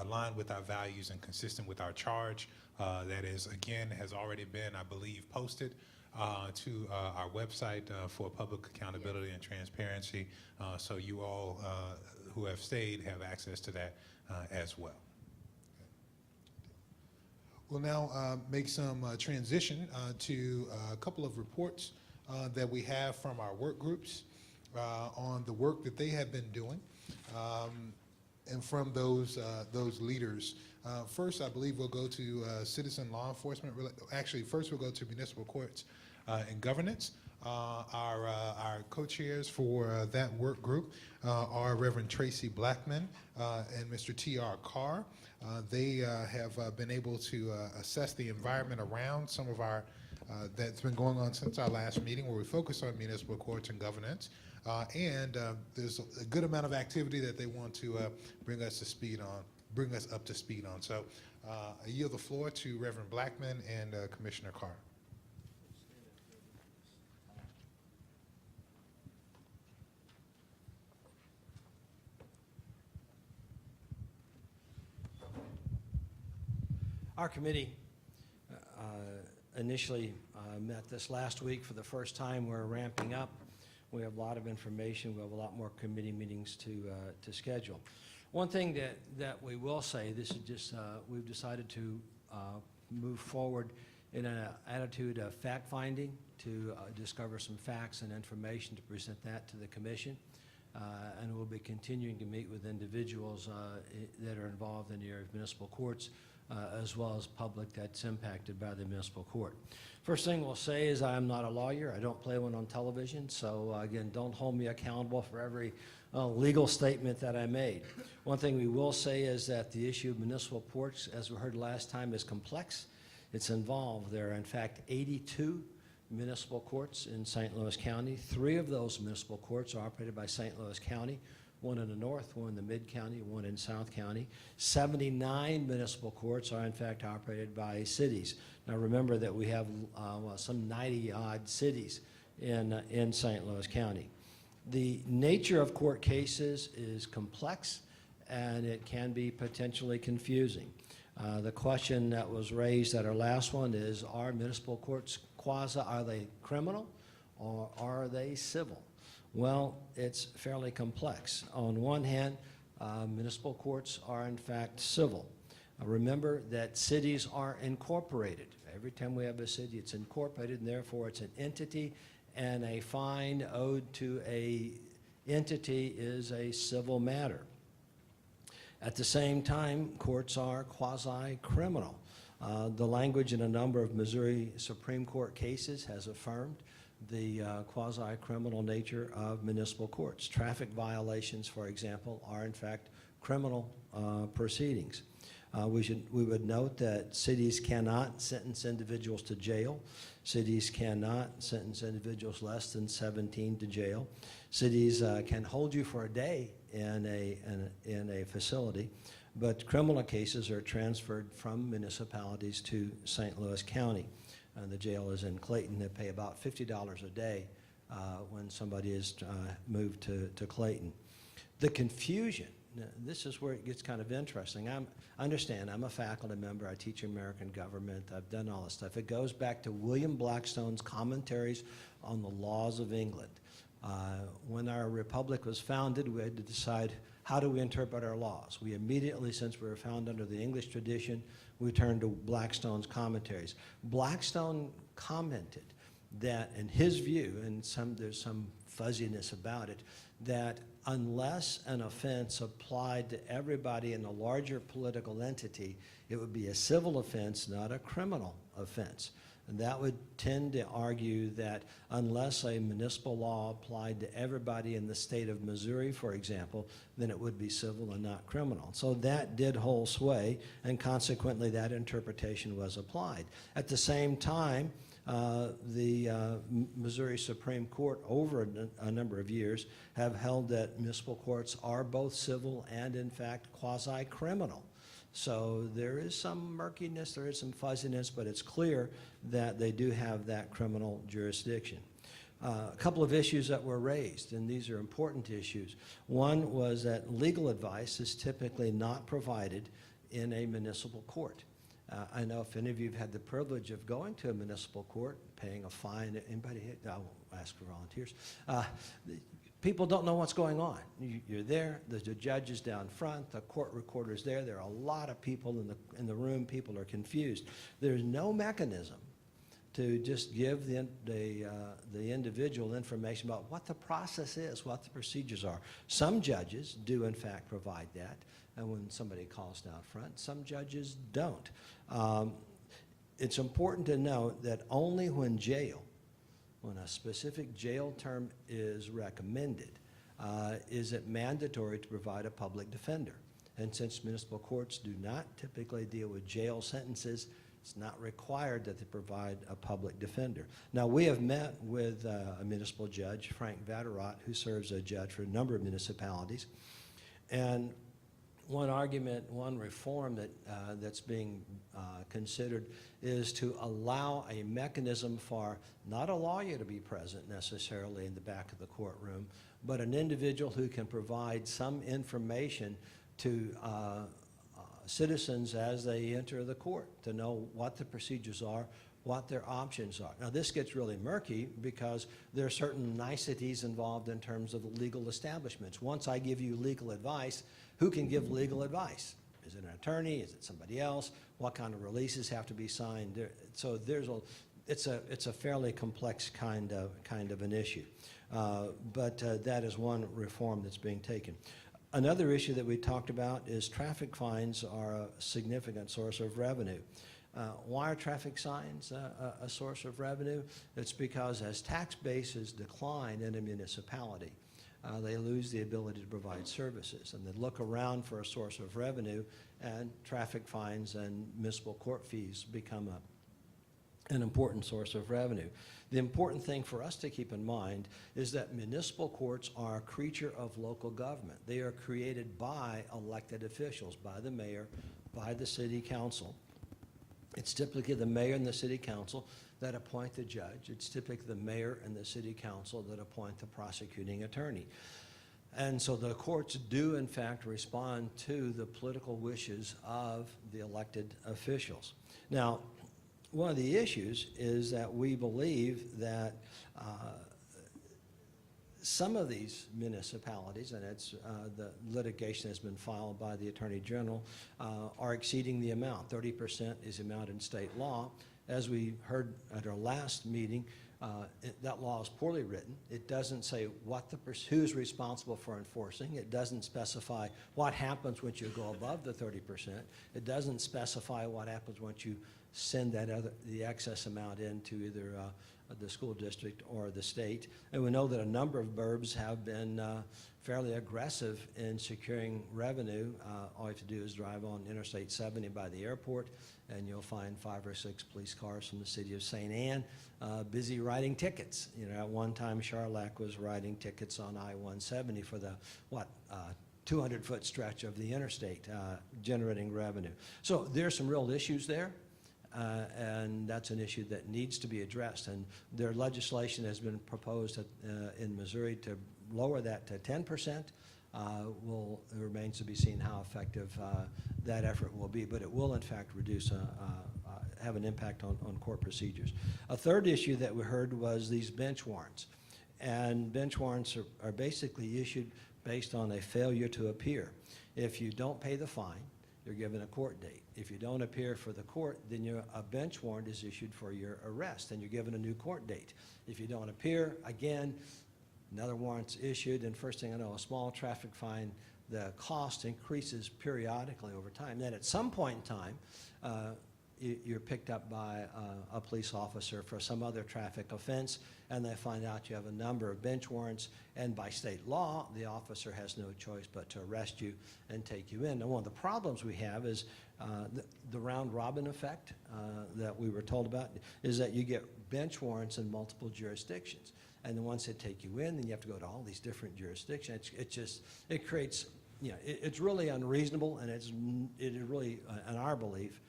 aligned with our values and consistent with our charge. That is, again, has already been, I believe, posted to our website for public accountability and transparency. So you all who have stayed have access to that as well. We'll now make some transition to a couple of reports that we have from our work groups on the work that they have been doing, and from those leaders. First, I believe we'll go to citizen law enforcement. Actually, first we'll go to municipal courts and governance. Our co-chairs for that work group are Reverend Tracy Blackman and Mr. T.R. Carr. They have been able to assess the environment around some of our that's been going on since our last meeting, where we focused on municipal courts and governance. And there's a good amount of activity that they want to bring us up to speed on. So I yield the floor to Reverend Blackman and Commissioner Carr. Our committee initially met this last week for the first time. We're ramping up. We have a lot of information. We have a lot more committee meetings to schedule. One thing that we will say, this is just, we've decided to move forward in an attitude of fact-finding to discover some facts and information to present that to the commission. And we'll be continuing to meet with individuals that are involved in the area of municipal courts, as well as public that's impacted by the municipal court. First thing we'll say is I'm not a lawyer. I don't play one on television, so again, don't hold me accountable for every legal statement that I made. One thing we will say is that the issue of municipal courts, as we heard last time, is complex. It's involved. There are, in fact, 82 municipal courts in St. Louis County. 3 of those municipal courts are operated by St. Louis County. One in the north, one in the mid-county, one in South County. 79 municipal courts are in fact operated by cities. Now remember that we have some 90-odd cities in St. Louis County. The nature of court cases is complex, and it can be potentially confusing. The question that was raised at our last one is, are municipal courts are they criminal or are they civil? Well, it's fairly complex. On one hand, municipal courts are in fact civil. Remember that cities are incorporated. Every time we have a city, it's incorporated, and therefore it's an entity, and a fine owed to a entity is a civil matter. At the same time, courts are quasi-criminal. The language in a number of Missouri Supreme Court cases has affirmed the quasi-criminal nature of municipal courts. Traffic violations, for example, are in fact criminal proceedings. We would note that cities cannot sentence individuals to jail. Cities cannot sentence individuals less than 17 to jail. Cities can hold you for a day in a facility, but criminal cases are transferred from municipalities to St. Louis County. The jail is in Clayton. They pay about $50 a day when somebody is moved to Clayton. The confusion, this is where it gets kind of interesting. Understand, I'm a faculty member. I teach American government. I've done all this stuff. It goes back to William Blackstone's commentaries on the laws of England. When our republic was founded, we had to decide, how do we interpret our laws? We immediately, since we were found under the English tradition, we turned to Blackstone's commentaries. Blackstone commented that, in his view, and there's some fuzziness about it, that unless an offense applied to everybody in a larger political entity, it would be a civil offense, not a criminal offense. And that would tend to argue that unless a municipal law applied to everybody in the state of Missouri, for example, then it would be civil and not criminal. So that did hold sway, and consequently that interpretation was applied. At the same time, the Missouri Supreme Court over a number of years have held that municipal courts are both civil and in fact quasi-criminal. So there is some murkiness, there is some fuzziness, but it's clear that they do have that criminal jurisdiction. A couple of issues that were raised, and these are important issues. One was that legal advice is typically not provided in a municipal court. I know if any of you have had the privilege of going to a municipal court, paying a fine, anybody, I won't ask for volunteers. People don't know what's going on. You're there, the judge is down front, the court recorder's there, there are a lot of people in the room, people are confused. There's no mechanism to just give the individual information about what the process is, what the procedures are. Some judges do in fact provide that, and when somebody calls down front, some judges don't. It's important to note that only when a specific jail term is recommended, is it mandatory to provide a public defender. And since municipal courts do not typically deal with jail sentences, it's not required that they provide a public defender. Now, we have met with a municipal judge, Frank Vatterott, who serves as a judge for a number of municipalities. And one argument, one reform that's being considered is to allow a mechanism for not a lawyer to be present necessarily in the back of the courtroom, but an individual who can provide some information to citizens as they enter the court to know what the procedures are, what their options are. Now, this gets really murky because there are certain niceties involved in terms of legal establishments. Once I give you legal advice, who can give legal advice? Is it an attorney? Is it somebody else? What kind of releases have to be signed? So it's a fairly complex kind of an issue. But that is one reform that's being taken. Another issue that we talked about is traffic fines are a significant source of revenue. Why are traffic signs a source of revenue? It's because as tax bases decline in a municipality, they lose the ability to provide services, and they look around for a source of revenue, and traffic fines and municipal court fees become an important source of revenue. The important thing for us to keep in mind is that municipal courts are a creature of local government. They are created by elected officials, by the mayor, by the city council. It's typically the mayor and the city council that appoint the judge. It's typically the mayor and the city council that appoint the prosecuting attorney. And so the courts do, in fact, respond to the political wishes of the elected officials. Now, one of the issues is that we believe that some of these municipalities, and it's the litigation has been filed by the Attorney General, are exceeding the amount. 30% is the amount in state law. As we heard at our last meeting, that law is poorly written. It doesn't say who's responsible for enforcing. It doesn't specify what happens once you go above the 30%. It doesn't specify what happens once you send the excess amount into either the school district or the state. And we know that a number of burbs have been fairly aggressive in securing revenue. All you have to do is drive on Interstate 70 by the airport, and you'll find 5 or 6 police cars from the city of St. Anne busy writing tickets. You know, at one time, Charlac was writing tickets on I-170 for the, 200-foot stretch of the interstate, generating revenue. So there's some real issues there. And that's an issue that needs to be addressed. And their legislation has been proposed in Missouri to lower that to 10%. It remains to be seen how effective that effort will be, but it will in fact reduce, have an impact on court procedures. A third issue that we heard was these bench warrants. And bench warrants are basically issued based on a failure to appear. If you don't pay the fine, you're given a court date. If you don't appear for the court, then a bench warrant is issued for your arrest, and you're given a new court date. If you don't appear, again, another warrant's issued, and first thing I know, a small traffic fine, the cost increases periodically over time. Then at some point in time, you're picked up by a police officer for some other traffic offense, and they find out you have a number of bench warrants, and by state law, the officer has no choice but to arrest you and take you in. And one of the problems we have is the round-robin effect that we were told about, is that you get bench warrants in multiple jurisdictions. And then once they take you in, then you have to go to all these different jurisdictions. It creates, it's really unreasonable, and it is really, in our belief,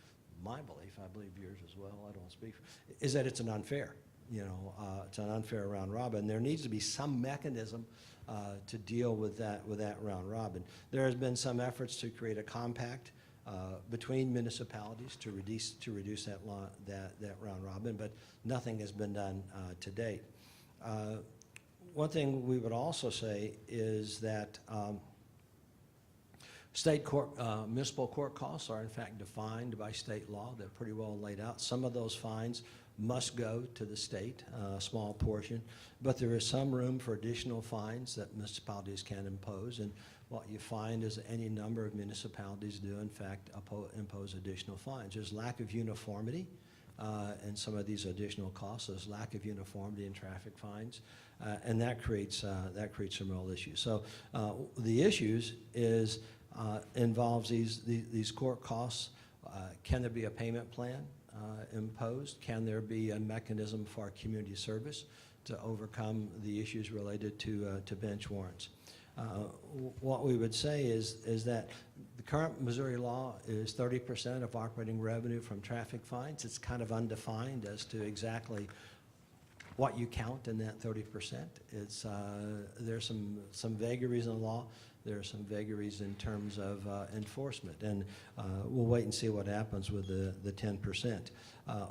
my belief, I believe yours as well, I don't speak, is that it's an unfair. it's an unfair round robin. There needs to be some mechanism to deal with that round robin. There has been some efforts to create a compact between municipalities to reduce that round robin, but nothing has been done to date. One thing we would also say is that state court, municipal court costs are in fact defined by state law. They're pretty well laid out. Some of those fines must go to the state, a small portion, but there is some room for additional fines that municipalities can impose, and what you find is any number of municipalities do in fact impose additional fines. There's lack of uniformity in some of these additional costs. There's lack of uniformity in traffic fines, and that creates some real issues. So the issues involves these court costs. Can there be a payment plan imposed? Can there be a mechanism for community service to overcome the issues related to bench warrants? What we would say is that the current Missouri law is 30% of operating revenue from traffic fines. It's kind of undefined as to exactly what you count in that 30%. There's some vagaries in the law. There are some vagaries in terms of enforcement, and we'll wait and see what happens with the 10%.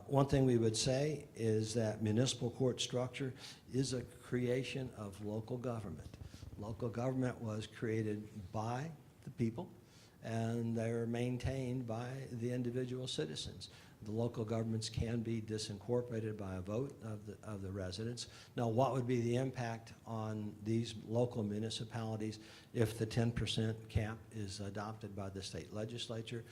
One thing we would say is that municipal court structure is a creation of local government. Local government was created by the people, and they're maintained by the individual citizens. The local governments can be disincorporated by a vote of the residents. Now, what would be the impact on these local municipalities if the 10% cap is adopted by the state legislature?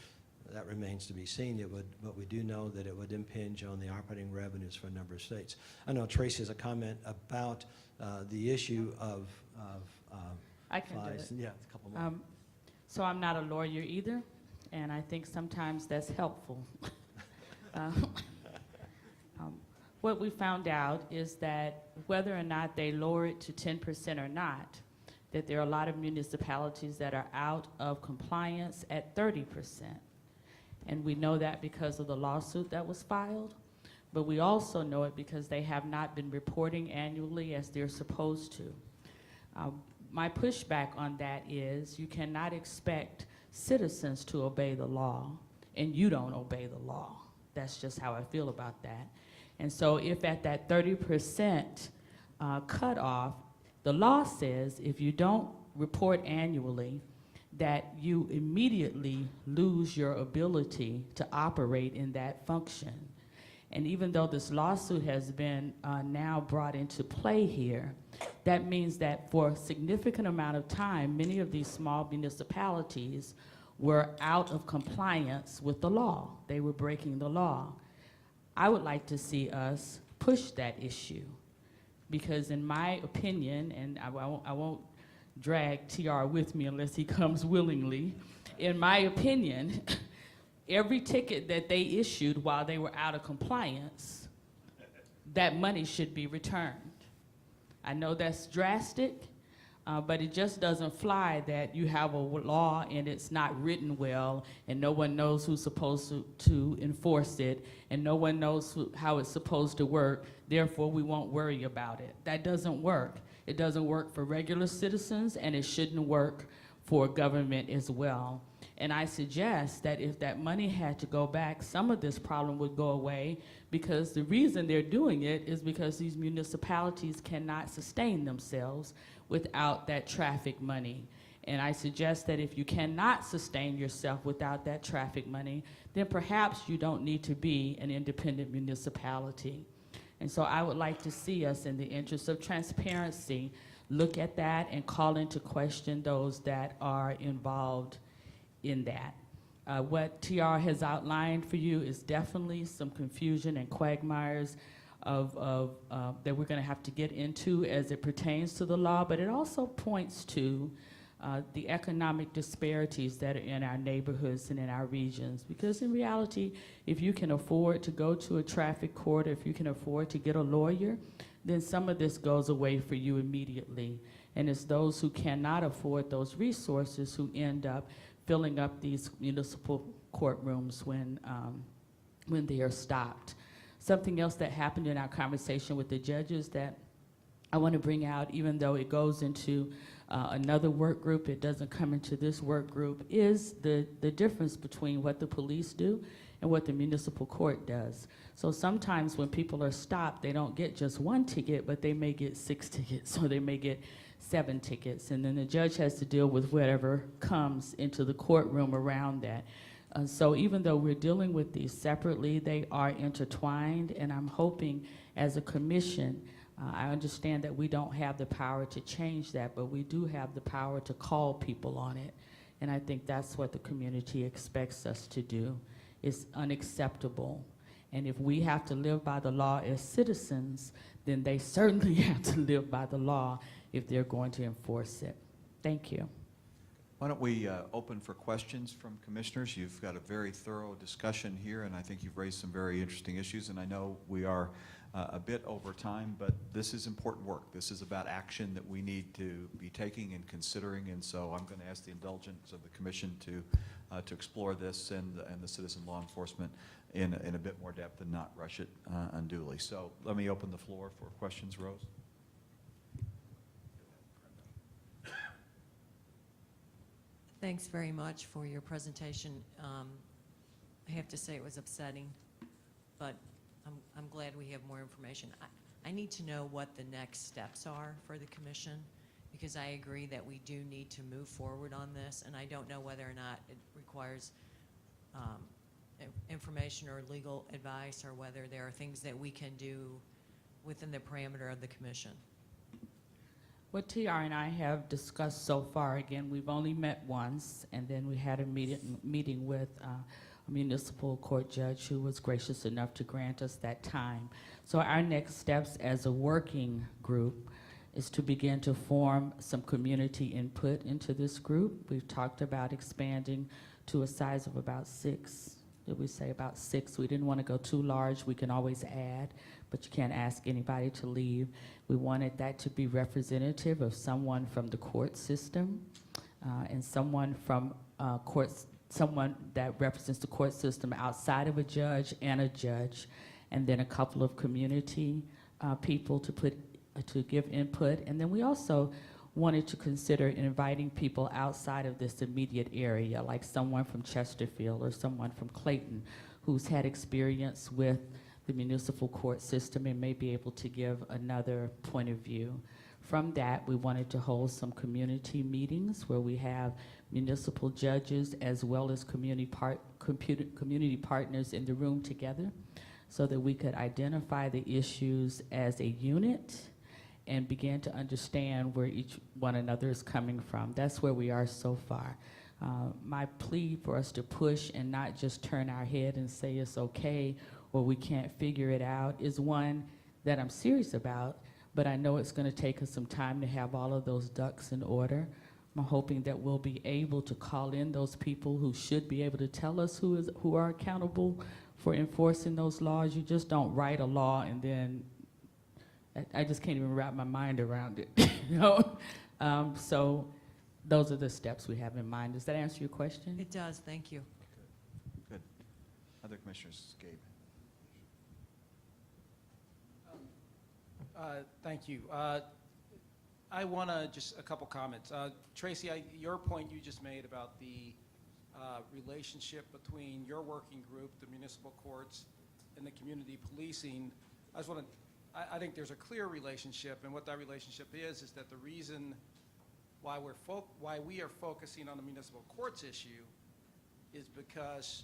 That remains to be seen. But we do know that it would impinge on the operating revenues for a number of states. I know Tracy has a comment about the issue of I can fines. do it. Yeah, a couple more. So I'm not a lawyer either, and I think sometimes that's helpful. What we found out is that whether or not they lower it to 10% or not, that there are a lot of municipalities that are out of compliance at 30%. And we know that because of the lawsuit that was filed, but we also know it because they have not been reporting annually as they're supposed to. My pushback on that is you cannot expect citizens to obey the law, and you don't obey the law. That's just how I feel about that. And so if at that 30% cutoff, the law says if you don't report annually, that you immediately lose your ability to operate in that function. And even though this lawsuit has been now brought into play here, that means that for a significant amount of time, many of these small municipalities were out of compliance with the law. They were breaking the law. I would like to see us push that issue because in my opinion, and I won't drag TR with me unless he comes willingly, in my opinion, every ticket that they issued while they were out of compliance, that money should be returned. I know that's drastic, but it just doesn't fly that you have a law and it's not written well and no one knows who's supposed to enforce it and no one knows how it's supposed to work, therefore we won't worry about it. That doesn't work. It doesn't work for regular citizens and it shouldn't work for government as well. And I suggest that if that money had to go back, some of this problem would go away because the reason they're doing it is because these municipalities cannot sustain themselves without that traffic money. And I suggest that if you cannot sustain yourself without that traffic money, then perhaps you don't need to be an independent municipality. And so I would like to see us, in the interest of transparency, look at that and call into question those that are involved in that. What TR has outlined for you is definitely some confusion and quagmires that we're going to have to get into as it pertains to the law, but it also points to the economic disparities that are in our neighborhoods and in our regions. Because in reality, if you can afford to go to a traffic court, if you can afford to get a lawyer, then some of this goes away for you immediately. And it's those who cannot afford those resources who end up filling up these municipal courtrooms when they are stopped. Something else that happened in our conversation with the judges that I want to bring out, even though it goes into another work group, it doesn't come into this work group, is the difference between what the police do and what the municipal court does. So sometimes when people are stopped, they don't get just one ticket, but they may get 6 tickets, or they may get 7 tickets, and then the judge has to deal with whatever comes into the courtroom around that. So even though we're dealing with these separately, they are intertwined, and I'm hoping as a commission, I understand that we don't have the power to change that, but we do have the power to call people on it. And I think that's what the community expects us to do. It's unacceptable. And if we have to live by the law as citizens, then they certainly have to live by the law if they're going to enforce it. Thank you. Why don't we open for questions from commissioners? You've got a very thorough discussion here, and I think you've raised some very interesting issues, and I know we are a bit over time, but this is important work. This is about action that we need to be taking and considering, and so I'm going to ask the indulgence of the commission to explore this and the citizen law enforcement in a bit more depth and not rush it unduly. So let me open the floor for questions. Rose? Thanks very much for your presentation. I have to say it was upsetting, but I'm glad we have more information. I need to know what the next steps are for the commission, because I agree that we do need to move forward on this, and I don't know whether or not it requires information or legal advice, or whether there are things that we can do within the parameter of the commission. What TR and I have discussed so far, again, we've only met once, and then we had a meeting with a municipal court judge who was gracious enough to grant us that time. So our next steps as a working group is to begin to form some community input into this group. We've talked about expanding to a size of about 6. Did we say about 6? We didn't want to go too large. We can always add, but you can't ask anybody to leave. We wanted that to be representative of someone from the court system and someone from someone that represents the court system outside of a judge, and then a couple of community people to give input. And then we also wanted to consider inviting people outside of this immediate area, like someone from Chesterfield or someone from Clayton who's had experience with the municipal court system and may be able to give another point of view. From that, we wanted to hold some community meetings where we have municipal judges as well as community partners in the room together, so that we could identify the issues as a unit and begin to understand where each one another is coming from. That's where we are so far. My plea for us to push and not just turn our head and say it's okay or we can't figure it out is one that I'm serious about, but I know it's going to take us some time to have all of those ducks in order. I'm hoping that we'll be able to call in those people who should be able to tell us who are accountable for enforcing those laws. You just don't write a law and then I just can't even wrap my mind around it. You know? So those are the steps we have in mind. Does that answer your question? It does. Thank you. Good. Other commissioners? Gabe. Thank you. I want to just a couple comments. Tracy, your point you just made about the relationship between your working group, the municipal courts, and the community policing, I think there's a clear relationship, and what that relationship is that the reason why we are focusing on the municipal courts issue is because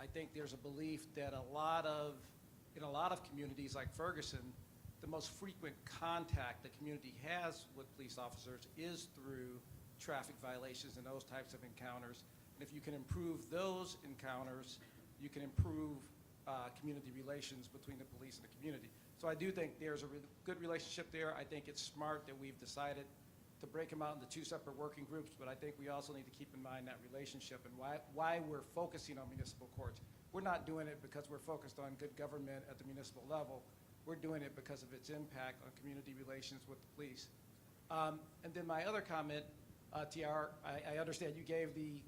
I think there's a belief that in a lot of communities like Ferguson, the most frequent contact the community has with police officers is through traffic violations and those types of encounters. And if you can improve those encounters, you can improve community relations between the police and the community. So I do think there's a good relationship there. I think it's smart that we've decided to break them out into 2 separate working groups, but I think we also need to keep in mind that relationship and why we're focusing on municipal courts. We're not doing it because we're focused on good government at the municipal level. We're doing it because of its impact on community relations with the police. And then my other comment, TR, I understand you gave the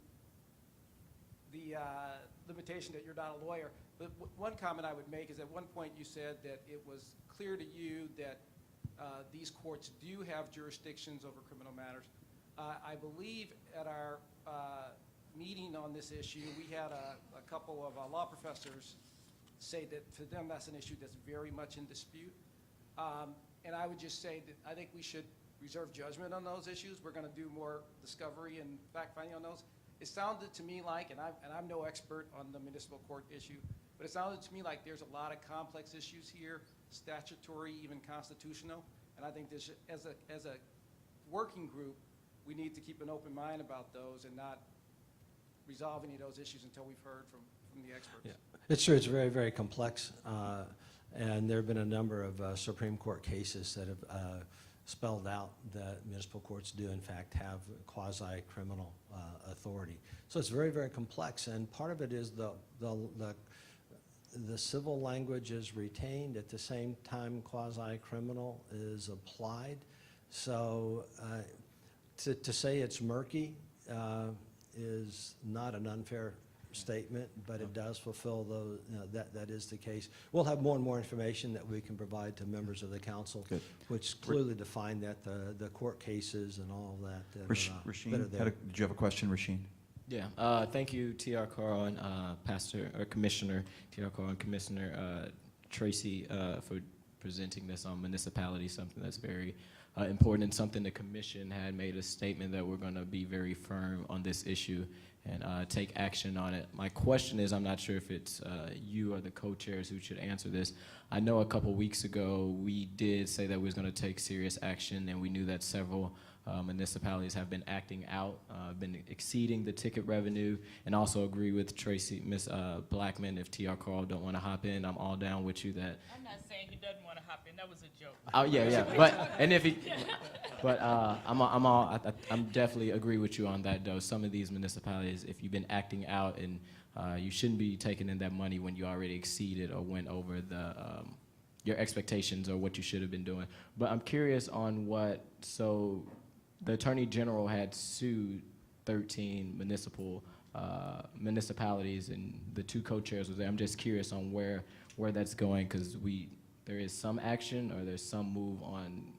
limitation that you're not a lawyer, but one comment I would make is at one point you said that it was clear to you that these courts do have jurisdictions over criminal matters. I believe at our meeting on this issue, we had a couple of law professors say that for them that's an issue that's very much in dispute. And I would just say that I think we should reserve judgment on those issues. We're going to do more discovery and fact-finding on those. It sounded to me like, and I'm no expert on the municipal court issue, but it sounded to me like there's a lot of complex issues here, statutory, even constitutional. And I think this, as a working group, we need to keep an open mind about those and not resolve any of those issues until we've heard from the experts. Yeah. It's true, it's very, very complex, and there have been a number of Supreme Court cases that have spelled out that municipal courts do in fact have quasi-criminal authority. So it's very, very complex, and part of it is the civil language is retained, at the same time quasi-criminal is applied. So to say it's murky is not an unfair statement, but it does fulfill those, that is the case. We'll have more and more information that we can provide to members of the council, Good. which clearly define that the court cases and all of that. Rasheen, that are there. did you have a question, Rasheen? Yeah, thank you, T.R. Carl and Commissioner T.R. Carl and Commissioner Tracy for presenting this on municipality, something that's very important and something the commission had made a statement that we're going to be very firm on this issue and take action on it. My question is, I'm not sure if it's you or the co-chairs who should answer this. I know a couple weeks ago we did say that we was going to take serious action, and we knew that several municipalities have been acting out, been exceeding the ticket revenue, and also agree with Tracy, Ms. Blackman, if T.R. Carl don't want to hop in, I'm all down with you that. I'm not saying he doesn't want to hop in. That was a joke. Oh yeah, but I'm definitely agree with you on that though. Some of these municipalities, if you've been acting out, and you shouldn't be taking in that money when you already exceeded or went over the your expectations or what you should have been doing. But I'm curious on so the Attorney General had sued 13 municipalities, and the two co-chairs was there. I'm just curious on where that's going, because there is some action or there's some move on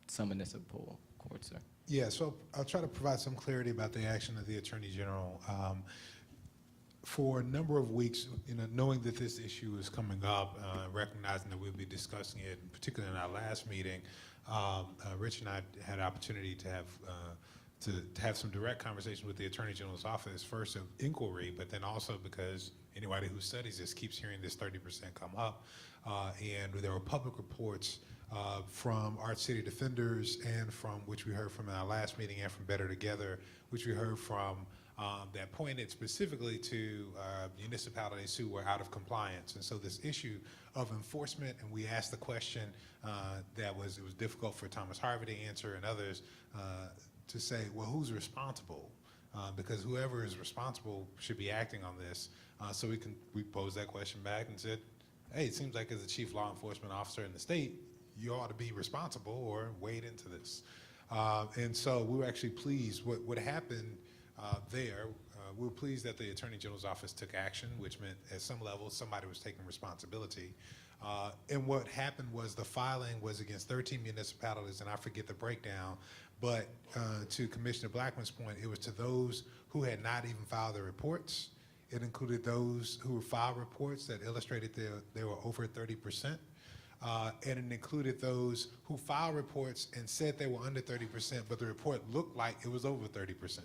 some municipal courts, sir. Yeah, so I'll try to provide some clarity about the action of the Attorney General. For a number of weeks, knowing that this issue is coming up, recognizing that we'll be discussing it, particularly in our last meeting, Rich and I had an opportunity to have some direct conversation with the Attorney General's office, first of inquiry, but then also because anybody who studies this keeps hearing this 30% come up. And there were public reports from Art City Defenders, and from which we heard from in our last meeting, and from Better Together, which we heard from that pointed specifically to municipalities who were out of compliance. And so this issue of enforcement, and we asked the question it was difficult for Thomas Harvey to answer and others to say, well, who's responsible? Because whoever is responsible should be acting on this. So we posed that question back and said, hey, it seems like as a chief law enforcement officer in the state, you ought to be responsible or wade into this. And so we were actually pleased what happened there. We were pleased that the Attorney General's office took action, which meant at some level somebody was taking responsibility. And what happened was the filing was against 13 municipalities, and I forget the breakdown, but to Commissioner Blackman's point, it was to those who had not even filed their reports. It included those who filed reports that illustrated they were over 30%. And it included those who filed reports and said they were under 30%, but the report looked like it was over 30%.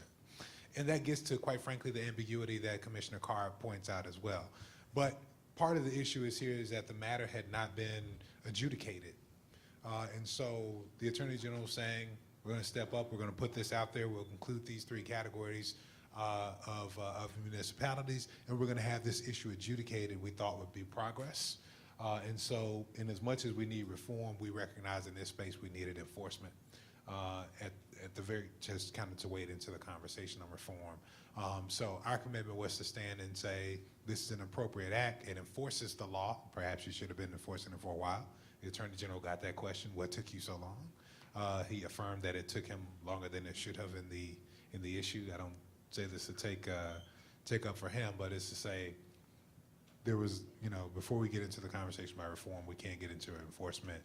And that gets to, quite frankly, the ambiguity that Commissioner Carr points out as well. But part of the issue is that the matter had not been adjudicated. And so the Attorney General is saying, we're going to step up, we're going to put this out there, we'll include these three categories of municipalities, and we're going to have this issue adjudicated, we thought would be progress. And so in as much as we need reform, we recognize in this space we needed enforcement at the very, just kind of to wade into the conversation on reform. So our commitment was to stand and say, this is an appropriate act, it enforces the law, perhaps you should have been enforcing it for a while. The Attorney General got that question, what took you so long? He affirmed that it took him longer than it should have in the issue. I don't say this to take take up for him, but it's to say, there was, before we get into the conversation about reform, we can't get into enforcement.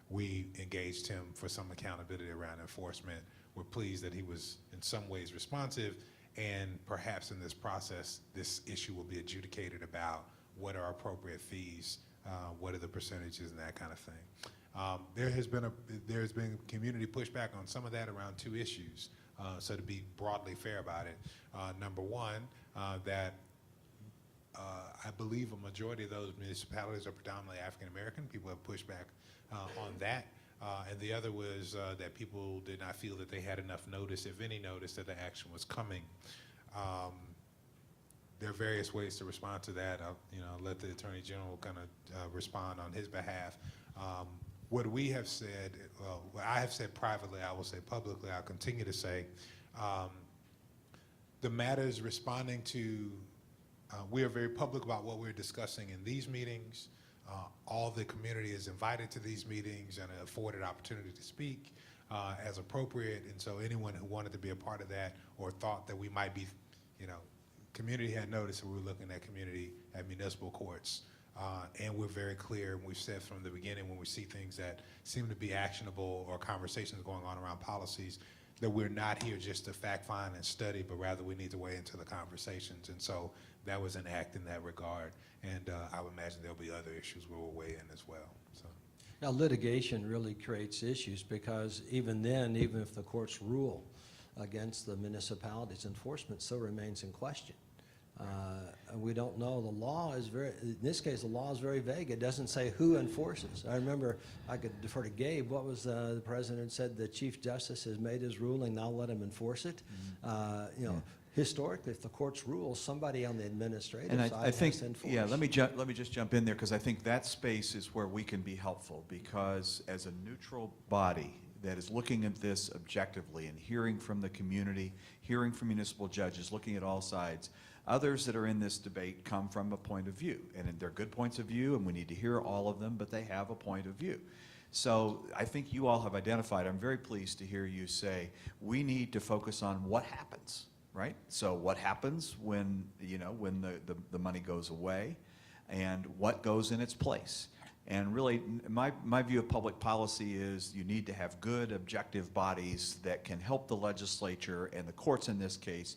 We engaged him for some accountability around enforcement. We're pleased that he was in some ways responsive, and perhaps in this process, this issue will be adjudicated about what are appropriate fees, what are the percentages, and that kind of thing. There's been community pushback on some of that around two issues. So to be broadly fair about it, number one, that I believe a majority of those municipalities are predominantly African American. People have pushed back on that. And the other was that people did not feel that they had enough notice, if any notice, that the action was coming. There are various ways to respond to that. I'll let the Attorney General kind of respond on his behalf. What we have said, what I have said privately, I will say publicly, I'll continue to say, the matters responding to, we are very public about what we're discussing in these meetings. All the community is invited to these meetings and afforded opportunity to speak as appropriate. And so anyone who wanted to be a part of that or thought that we might be, community had noticed that we were looking at community at municipal courts. And we're very clear, and we've said from the beginning when we see things that seem to be actionable or conversations going on around policies, that we're not here just to fact find and study, but rather we need to weigh into the conversations. And so that was an act in that regard. And I would imagine there'll be other issues where we'll weigh in as well. So. Now, litigation really creates issues because even then, even if the courts rule against the municipalities, enforcement still remains in question. And we don't know. The law is in this case, the law is very vague. It doesn't say who enforces. I remember, I could defer to Gabe, what was the president said, the Chief Justice has made his ruling, now let him enforce it. Historically, if the courts rule, somebody on the administrative side I think, has to enforce. yeah, let me just jump in there, because I think that space is where we can be helpful, because as a neutral body that is looking at this objectively and hearing from the community, hearing from municipal judges, looking at all sides, others that are in this debate come from a point of view, and they're good points of view, and we need to hear all of them, but they have a point of view. So I think you all have identified, I'm very pleased to hear you say, we need to focus on what happens, right? So what happens when, when the money goes away, and what goes in its place. And really, my view of public policy is you need to have good, objective bodies that can help the legislature, and the courts in this case,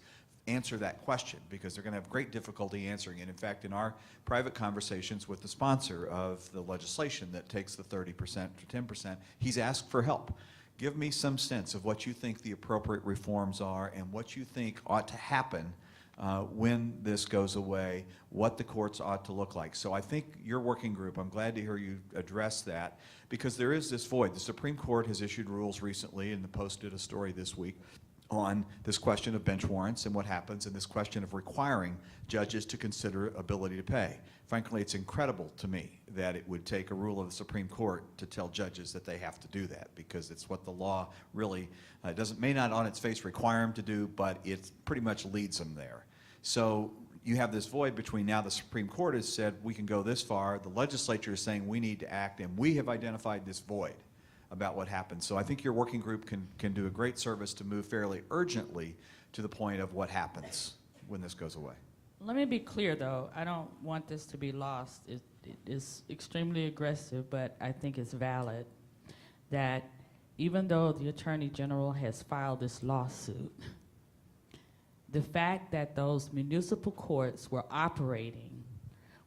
answer that question, because they're going to have great difficulty answering it. In fact, in our private conversations with the sponsor of the legislation that takes the 30% to 10%, he's asked for help. Give me some sense of what you think the appropriate reforms are and what you think ought to happen when this goes away, what the courts ought to look like. So I think your working group, I'm glad to hear you address that, because there is this void. The Supreme Court has issued rules recently, and posted a story this week on this question of bench warrants and what happens, and this question of requiring judges to consider ability to pay. Frankly, it's incredible to me that it would take a rule of the Supreme Court to tell judges that they have to do that, because it's what the law really may not on its face require them to do, but it pretty much leads them there. So you have this void between now the Supreme Court has said we can go this far, the legislature is saying we need to act, and we have identified this void about what happens. So I think your working group can do a great service to move fairly urgently to the point of what happens when this goes away. Let me be clear, though. I don't want this to be lost. It is extremely aggressive, but I think it's valid that even though the Attorney General has filed this lawsuit, the fact that those municipal courts were operating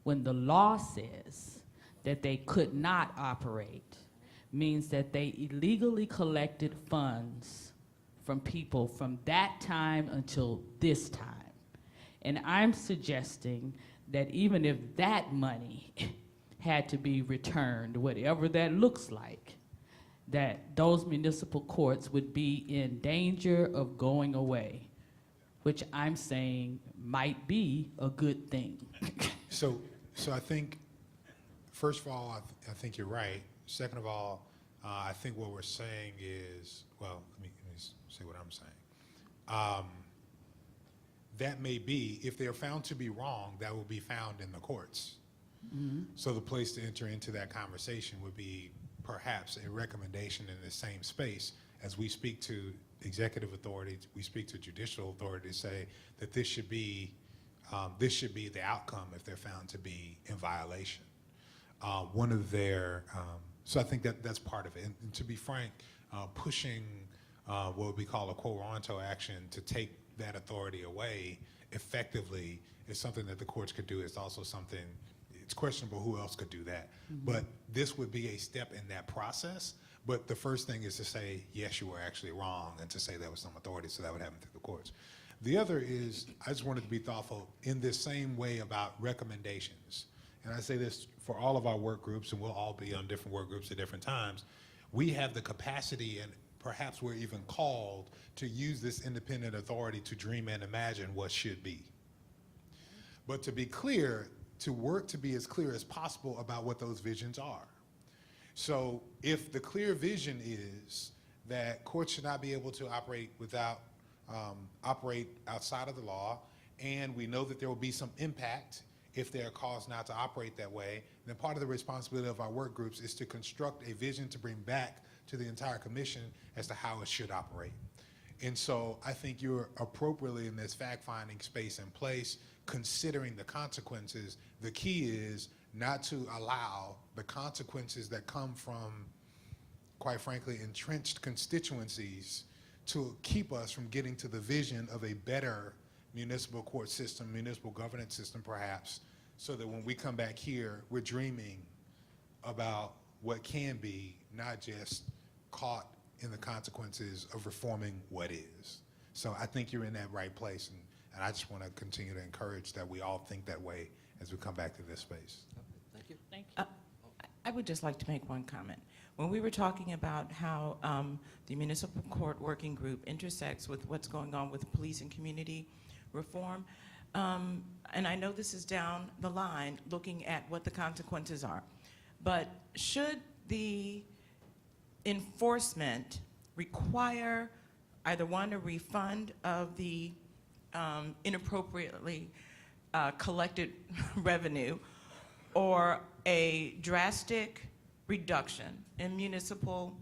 when the law says that they could not operate means that they illegally collected funds from people from that time until this time. And I'm suggesting that even if that money had to be returned, whatever that looks like, that those municipal courts would be in danger of going away, which I'm saying might be a good thing. So I think, first of all, I think you're right. Second of all, I think what we're saying is, well, let me say what I'm saying. That may be, if they're found to be wrong, that will be found in the courts. Mm-hmm. So the place to enter into that conversation would be perhaps a recommendation in the same space as we speak to executive authority, we speak to judicial authority to say that this should be this should be the outcome if they're found to be in violation. One of their, so I think that's part of it. And to be frank, pushing what we call a quo warranto action to take that authority away effectively is something that the courts could do. It's also something, it's questionable who else could do that. But this would be a step in that process. But the first thing is to say, yes, you were actually wrong, and to say there was some authority, so that would happen through the courts. The other is, I just wanted to be thoughtful in this same way about recommendations. And I say this for all of our work groups, and we'll all be on different work groups at different times. We have the capacity, and perhaps we're even called, to use this independent authority to dream and imagine what should be. But to be clear, to work to be as clear as possible about what those visions are. So if the clear vision is that courts should not be able to operate outside of the law, and we know that there will be some impact if they are caused not to operate that way, then part of the responsibility of our work groups is to construct a vision to bring back to the entire commission as to how it should operate. And so I think you're appropriately in this fact-finding space and place, considering the consequences. The key is not to allow the consequences that come from, quite frankly, entrenched constituencies to keep us from getting to the vision of a better municipal court system, municipal governance system perhaps, so that when we come back here, we're dreaming about what can be, not just caught in the consequences of reforming what is. So I think you're in that right place, and I just want to continue to encourage that we all think that way as we come back to this space. Thank you. Thank you. I would just like to make one comment. When we were talking about how the Municipal Court Working Group intersects with what's going on with police and community reform, and I know this is down the line, looking at what the consequences are, but should the enforcement require either one, a refund of the inappropriately collected revenue, or a drastic reduction in municipal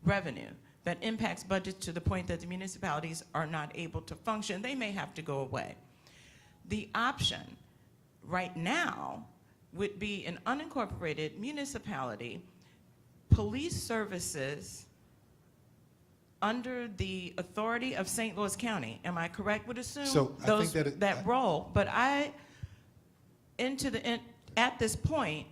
revenue that impacts budgets to the point that the municipalities are not able to function? They may have to go away. The option right now would be an unincorporated municipality, police services under the authority of St. Louis County. Am I correct? Would assume So I those, think that role. But at this point,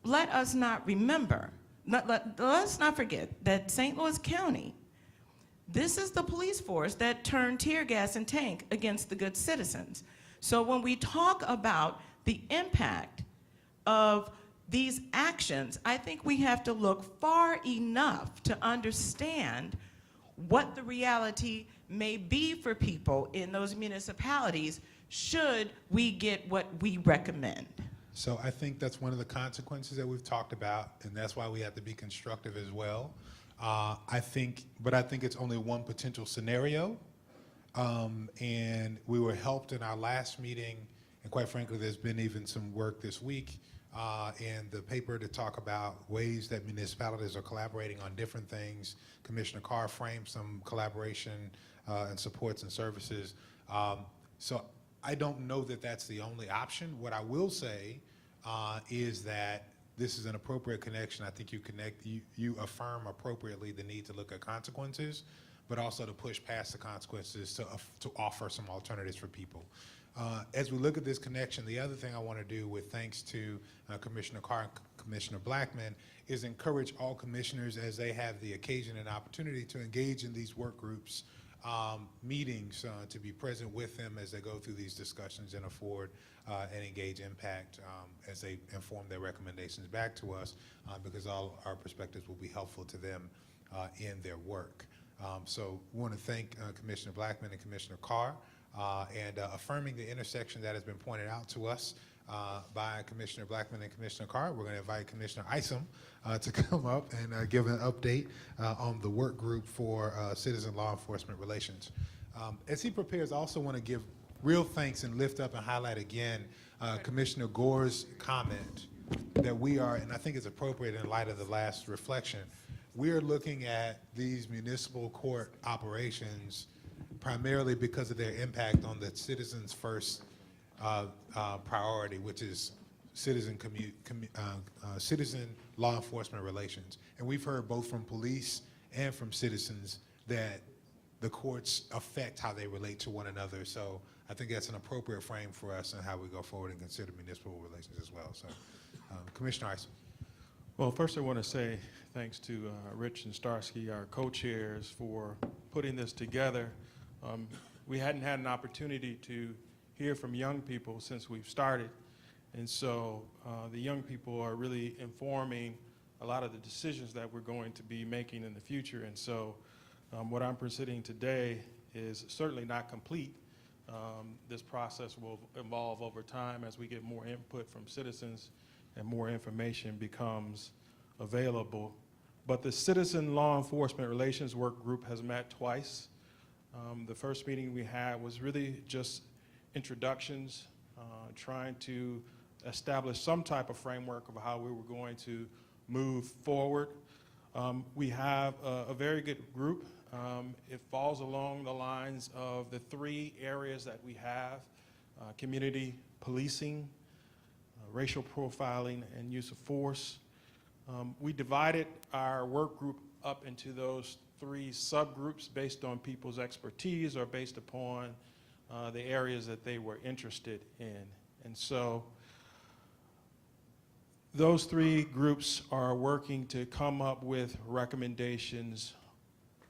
let us not remember, let's not forget that St. Louis County, this is the police force that turned tear gas and tank against the good citizens. So when we talk about the impact of these actions, I think we have to look far enough to understand what the reality may be for people in those municipalities should we get what we recommend. So I think that's one of the consequences that we've talked about, and that's why we have to be constructive as well. I think it's only one potential scenario, and we were helped in our last meeting, and quite frankly, there's been even some work this week in the paper to talk about ways that municipalities are collaborating on different things. Commissioner Carr framed some collaboration and supports and services. So I don't know that that's the only option. What I will say is that this is an appropriate connection. I think you affirm appropriately the need to look at consequences, but also to push past the consequences to offer some alternatives for people. As we look at this connection, the other thing I want to do, with thanks to Commissioner Carr and Commissioner Blackman, is encourage all commissioners, as they have the occasion and opportunity, to engage in these work groups meetings, to be present with them as they go through these discussions and afford and engage impact as they inform their recommendations back to us, because all our perspectives will be helpful to them in their work. So we want to thank Commissioner Blackman and Commissioner Carr, and affirming the intersection that has been pointed out to us by Commissioner Blackman and Commissioner Carr. We're going to invite Commissioner Isom to come up and give an update on the work group for citizen law enforcement relations. As he prepares, I also want to give real thanks and lift up and highlight again Commissioner Gore's comment that we are, and I think it's appropriate in light of the last reflection, we are looking at these municipal court operations primarily because of their impact on the citizens' first priority, which is citizen law enforcement relations. And we've heard both from police and from citizens that the courts affect how they relate to one another. So I think that's an appropriate frame for us and how we go forward and consider municipal relations as well. So, Commissioner Isom. Well, first I want to say thanks to Rich and Starsky, our co-chairs, for putting this together. We hadn't had an opportunity to hear from young people since we've started. And so the young people are really informing a lot of the decisions that we're going to be making in the future. And so what I'm presenting today is certainly not complete. This process will evolve over time as we get more input from citizens and more information becomes available. But the Citizen Law Enforcement Relations Work Group has met twice. The first meeting we had was really just introductions, trying to establish some type of framework of how we were going to move forward. We have a very good group. It falls along the lines of the three areas that we have: community policing, racial profiling, and use of force. We divided our work group up into those three subgroups based on people's expertise or based upon the areas that they were interested in. And so those three groups are working to come up with recommendations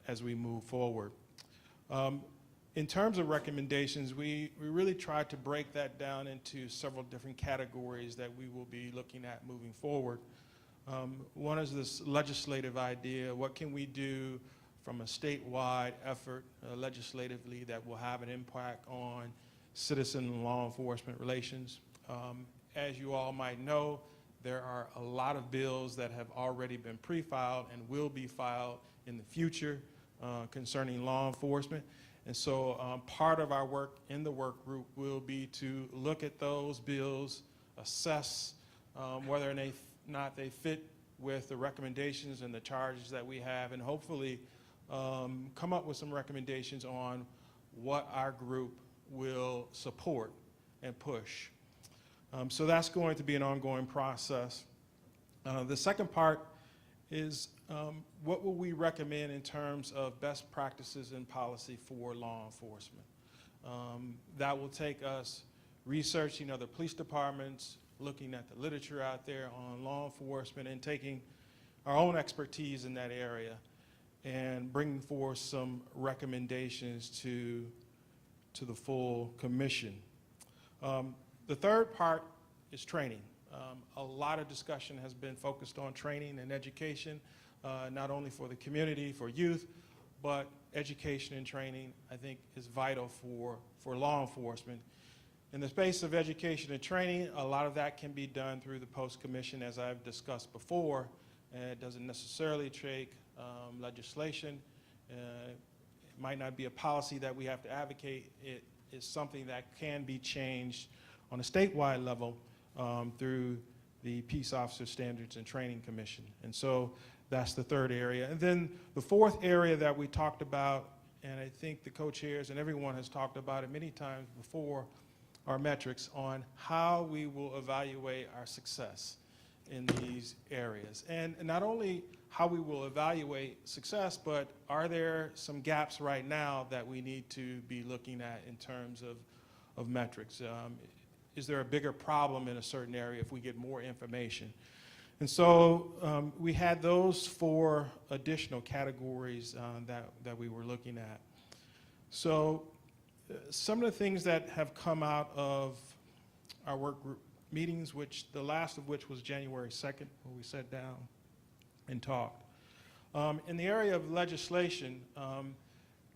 as we move forward. In terms of recommendations, we really tried to break that down into several different categories that we will be looking at moving forward. One is this legislative idea: what can we do from a statewide effort legislatively that will have an impact on citizen and law enforcement relations? As you all might know, there are a lot of bills that have already been pre-filed and will be filed in the future concerning law enforcement. And so part of our work in the work group will be to look at those bills, assess whether or not they fit with the recommendations and the charges that we have, and hopefully come up with some recommendations on what our group will support and push. So that's going to be an ongoing process. The second part is what will we recommend in terms of best practices and policy for law enforcement? That will take us researching other police departments, looking at the literature out there on law enforcement, and taking our own expertise in that area and bringing forth some recommendations to the full commission. The third part is training. A lot of discussion has been focused on training and education, not only for the community, for youth, but education and training, I think, is vital for law enforcement. In the space of education and training, a lot of that can be done through the post-commission, as I've discussed before, and it doesn't necessarily take legislation. It might not be a policy that we have to advocate. It is something that can be changed on a statewide level through the Peace Officer Standards and Training Commission. And so that's the third area. And then the fourth area that we talked about, and I think the co-chairs and everyone has talked about it many times before, are metrics on how we will evaluate our success in these areas. And not only how we will evaluate success, but are there some gaps right now that we need to be looking at in terms of metrics? Is there a bigger problem in a certain area if we get more information? And so we had those four additional categories that we were looking at. So some of the things that have come out of our work group meetings, which the last of which was January 2nd, when we sat down and talked. In the area of legislation,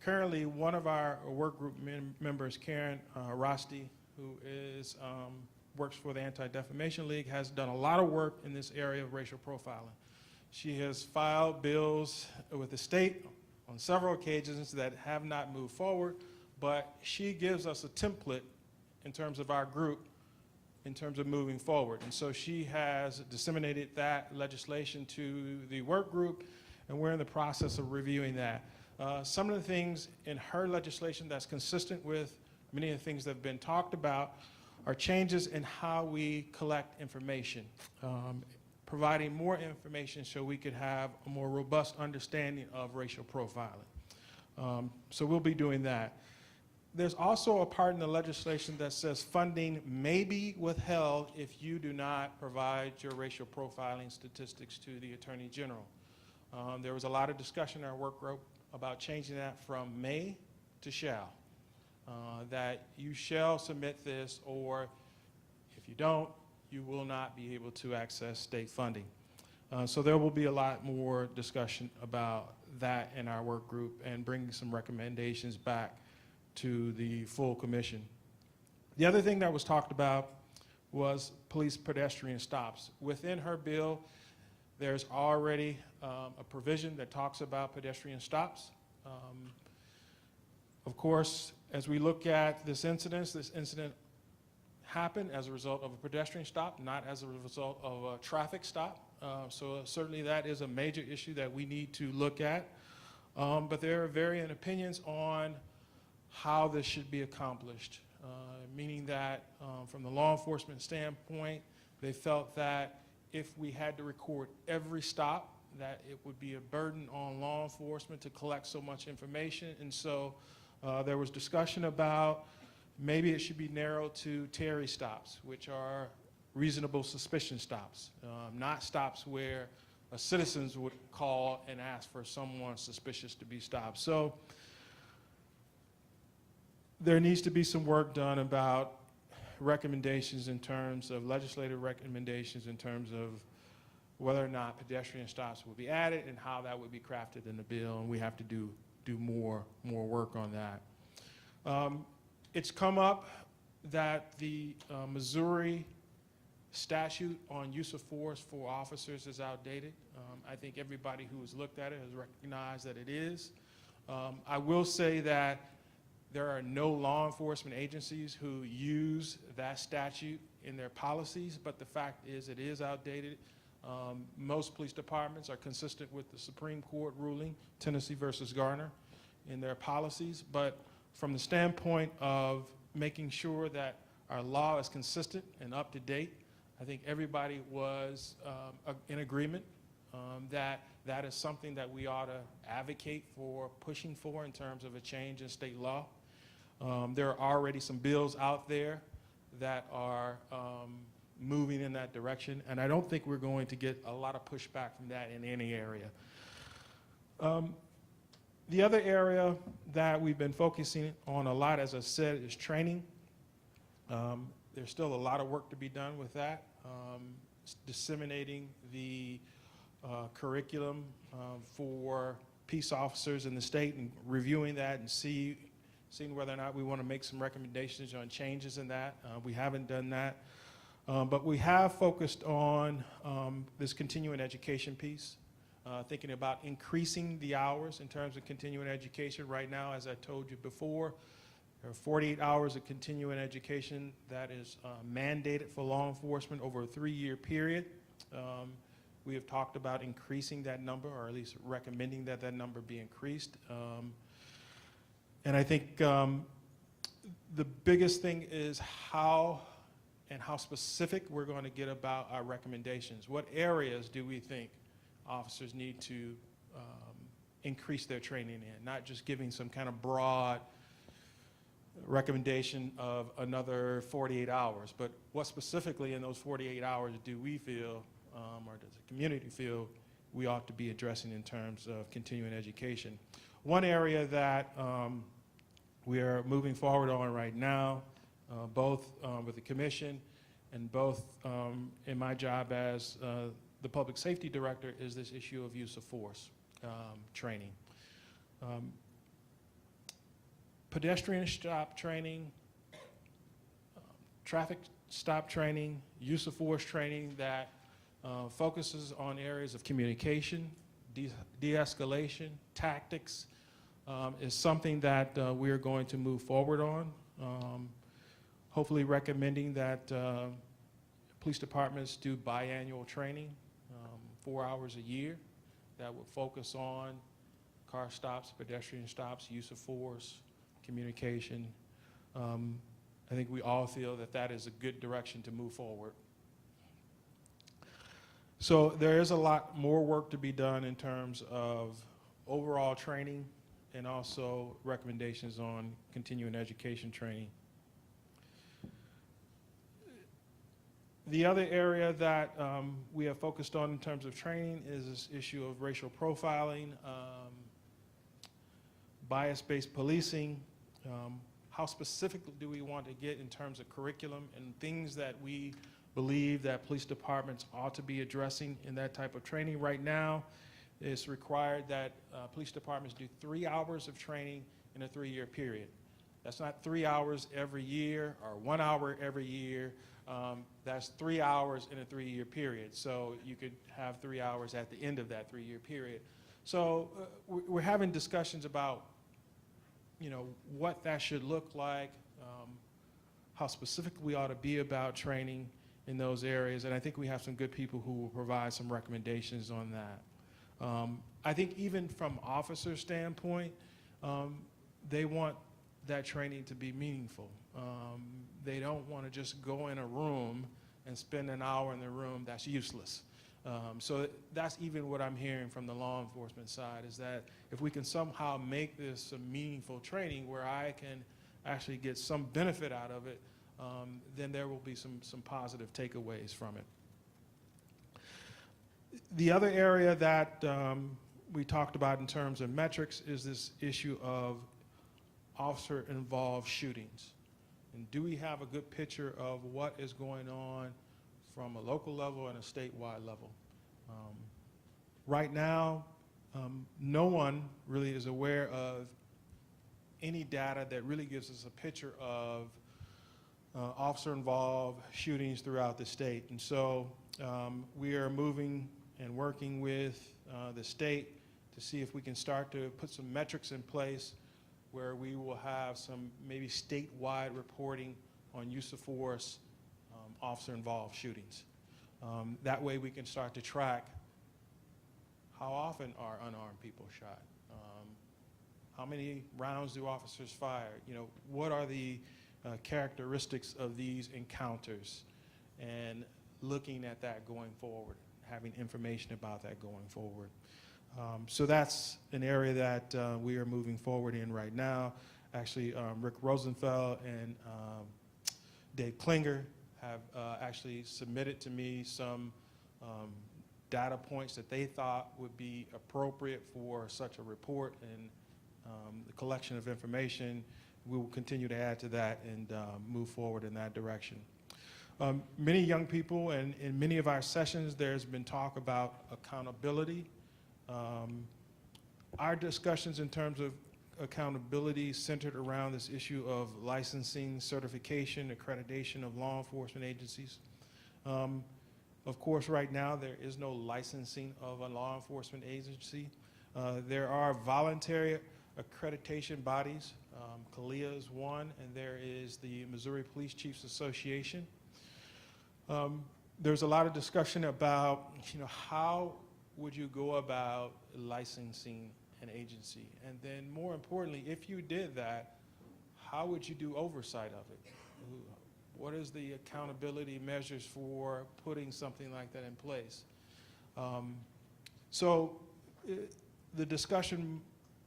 currently one of our work group members, Karen Rosti, who works for the Anti-Defamation League, has done a lot of work in this area of racial profiling. She has filed bills with the state on several occasions that have not moved forward, but she gives us a template in terms of our group in terms of moving forward. And so she has disseminated that legislation to the work group, and we're in the process of reviewing that. Some of the things in her legislation that's consistent with many of the things that have been talked about are changes in how we collect information, providing more information so we could have a more robust understanding of racial profiling. So we'll be doing that. There's also a part in the legislation that says funding may be withheld if you do not provide your racial profiling statistics to the Attorney General. There was a lot of discussion in our work group about changing that from may to shall, that you shall submit this, or if you don't, you will not be able to access state funding. So there will be a lot more discussion about that in our work group and bringing some recommendations back to the full commission. The other thing that was talked about was police pedestrian stops. Within her bill, there's already a provision that talks about pedestrian stops. Of course, as we look at this incident happened as a result of a pedestrian stop, not as a result of a traffic stop. So certainly that is a major issue that we need to look at. But there are varying opinions on how this should be accomplished, meaning that from the law enforcement standpoint, they felt that if we had to record every stop, that it would be a burden on law enforcement to collect so much information. And so there was discussion about maybe it should be narrowed to Terry stops, which are reasonable suspicion stops, not stops where citizens would call and ask for someone suspicious to be stopped. So there needs to be some work done about recommendations in terms of legislative recommendations in terms of whether or not pedestrian stops will be added and how that would be crafted in the bill, and we have to do more work on that. It's come up that the Missouri statute on use of force for officers is outdated. I think everybody who has looked at it has recognized that it is. I will say that there are no law enforcement agencies who use that statute in their policies, but the fact is it is outdated. Most police departments are consistent with the Supreme Court ruling, Tennessee versus Garner, in their policies. But from the standpoint of making sure that our law is consistent and up to date, I think everybody was in agreement that that is something that we ought to advocate for, pushing for in terms of a change in state law. There are already some bills out there that are moving in that direction, and I don't think we're going to get a lot of pushback from that in any area. The other area that we've been focusing on a lot, as I said, is training. There's still a lot of work to be done with that, disseminating the curriculum for peace officers in the state and reviewing that and seeing whether or not we want to make some recommendations on changes in that. We haven't done that. But we have focused on this continuing education piece, thinking about increasing the hours in terms of continuing education. Right now, as I told you before, there are 48 hours of continuing education that is mandated for law enforcement over a 3-year period. We have talked about increasing that number, or at least recommending that that number be increased. And I think the biggest thing is how specific we're going to get about our recommendations. What areas do we think officers need to increase their training in? Not just giving some kind of broad recommendation of another 48 hours, but what specifically in those 48 hours do we feel, or does the community feel, we ought to be addressing in terms of continuing education? One area that we are moving forward on right now, both with the commission and both in my job as the public safety director, is this issue of use of force training. Pedestrian stop training, traffic stop training, use of force training that focuses on areas of communication, de-escalation, tactics, is something that we're going to move forward on. Hopefully recommending that police departments do biannual training, 4 hours a year, that would focus on car stops, pedestrian stops, use of force, communication. I think we all feel that that is a good direction to move forward. So there is a lot more work to be done in terms of overall training and also recommendations on continuing education training. The other area that we have focused on in terms of training is this issue of racial profiling, bias-based policing. How specific do we want to get in terms of curriculum and things that we believe that police departments ought to be addressing in that type of training? Right now, it's required that police departments do 3 hours of training in a 3-year period. That's not 3 hours every year or 1 hour every year. That's 3 hours in a 3-year period. So you could have 3 hours at the end of that 3-year period. So we're having discussions about, you know, what that should look like, how specific we ought to be about training in those areas. And I think we have some good people who will provide some recommendations on that. I think even from officer standpoint, they want that training to be meaningful. They don't want to just go in a room and spend an hour in the room. That's useless. So that's even what I'm hearing from the law enforcement side, is that if we can somehow make this a meaningful training where I can actually get some benefit out of it, then there will be some positive takeaways from it. The other area that we talked about in terms of metrics is this issue of officer-involved shootings. And do we have a good picture of what is going on from a local level and a statewide level? Right now, no one really is aware of any data that really gives us a picture of officer-involved shootings throughout the state. And so we are moving and working with the state to see if we can start to put some metrics in place where we will have some maybe statewide reporting on use of force, officer-involved shootings. That way we can start to track how often are unarmed people shot, how many rounds do officers fire, you know, what are the characteristics of these encounters, and looking at that going forward, having information about that going forward. So that's an area that we are moving forward in right now. Actually, Rick Rosenfeld and Dave Klinger have actually submitted to me some data points that they thought would be appropriate for such a report, and the collection of information. We will continue to add to that and move forward in that direction. Many young people, and in many of our sessions, there's been talk about accountability. Our discussions in terms of accountability centered around this issue of licensing, certification, accreditation of law enforcement agencies. Of course, right now, there is no licensing of a law enforcement agency. There are voluntary accreditation bodies. CALEA is one, and there is the Missouri Police Chiefs Association. There's a lot of discussion about, you know, how would you go about licensing an agency? And then more importantly, if you did that, how would you do oversight of it? What is the accountability measures for putting something like that in place? The discussion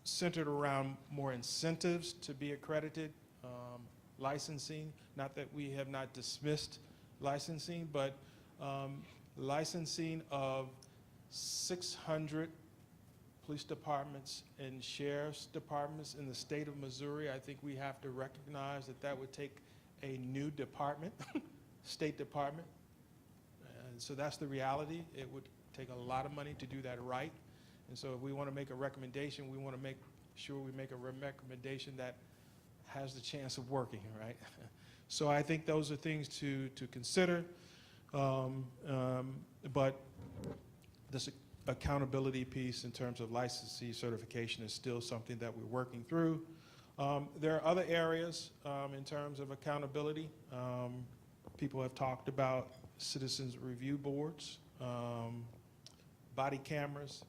centered around more incentives to be accredited, licensing, not that we have not dismissed licensing, but licensing of 600 police departments and sheriff's departments in the state of Missouri. I think we have to recognize that that would take a new department, state department. And so that's the reality. It would take a lot of money to do that right. And so if we want to make a recommendation, we want to make sure we make a recommendation that has the chance of working, right? So I think those are things to consider. But this accountability piece in terms of licensee certification is still something that we're working through. There are other areas in terms of accountability. People have talked about citizens review boards, body cameras.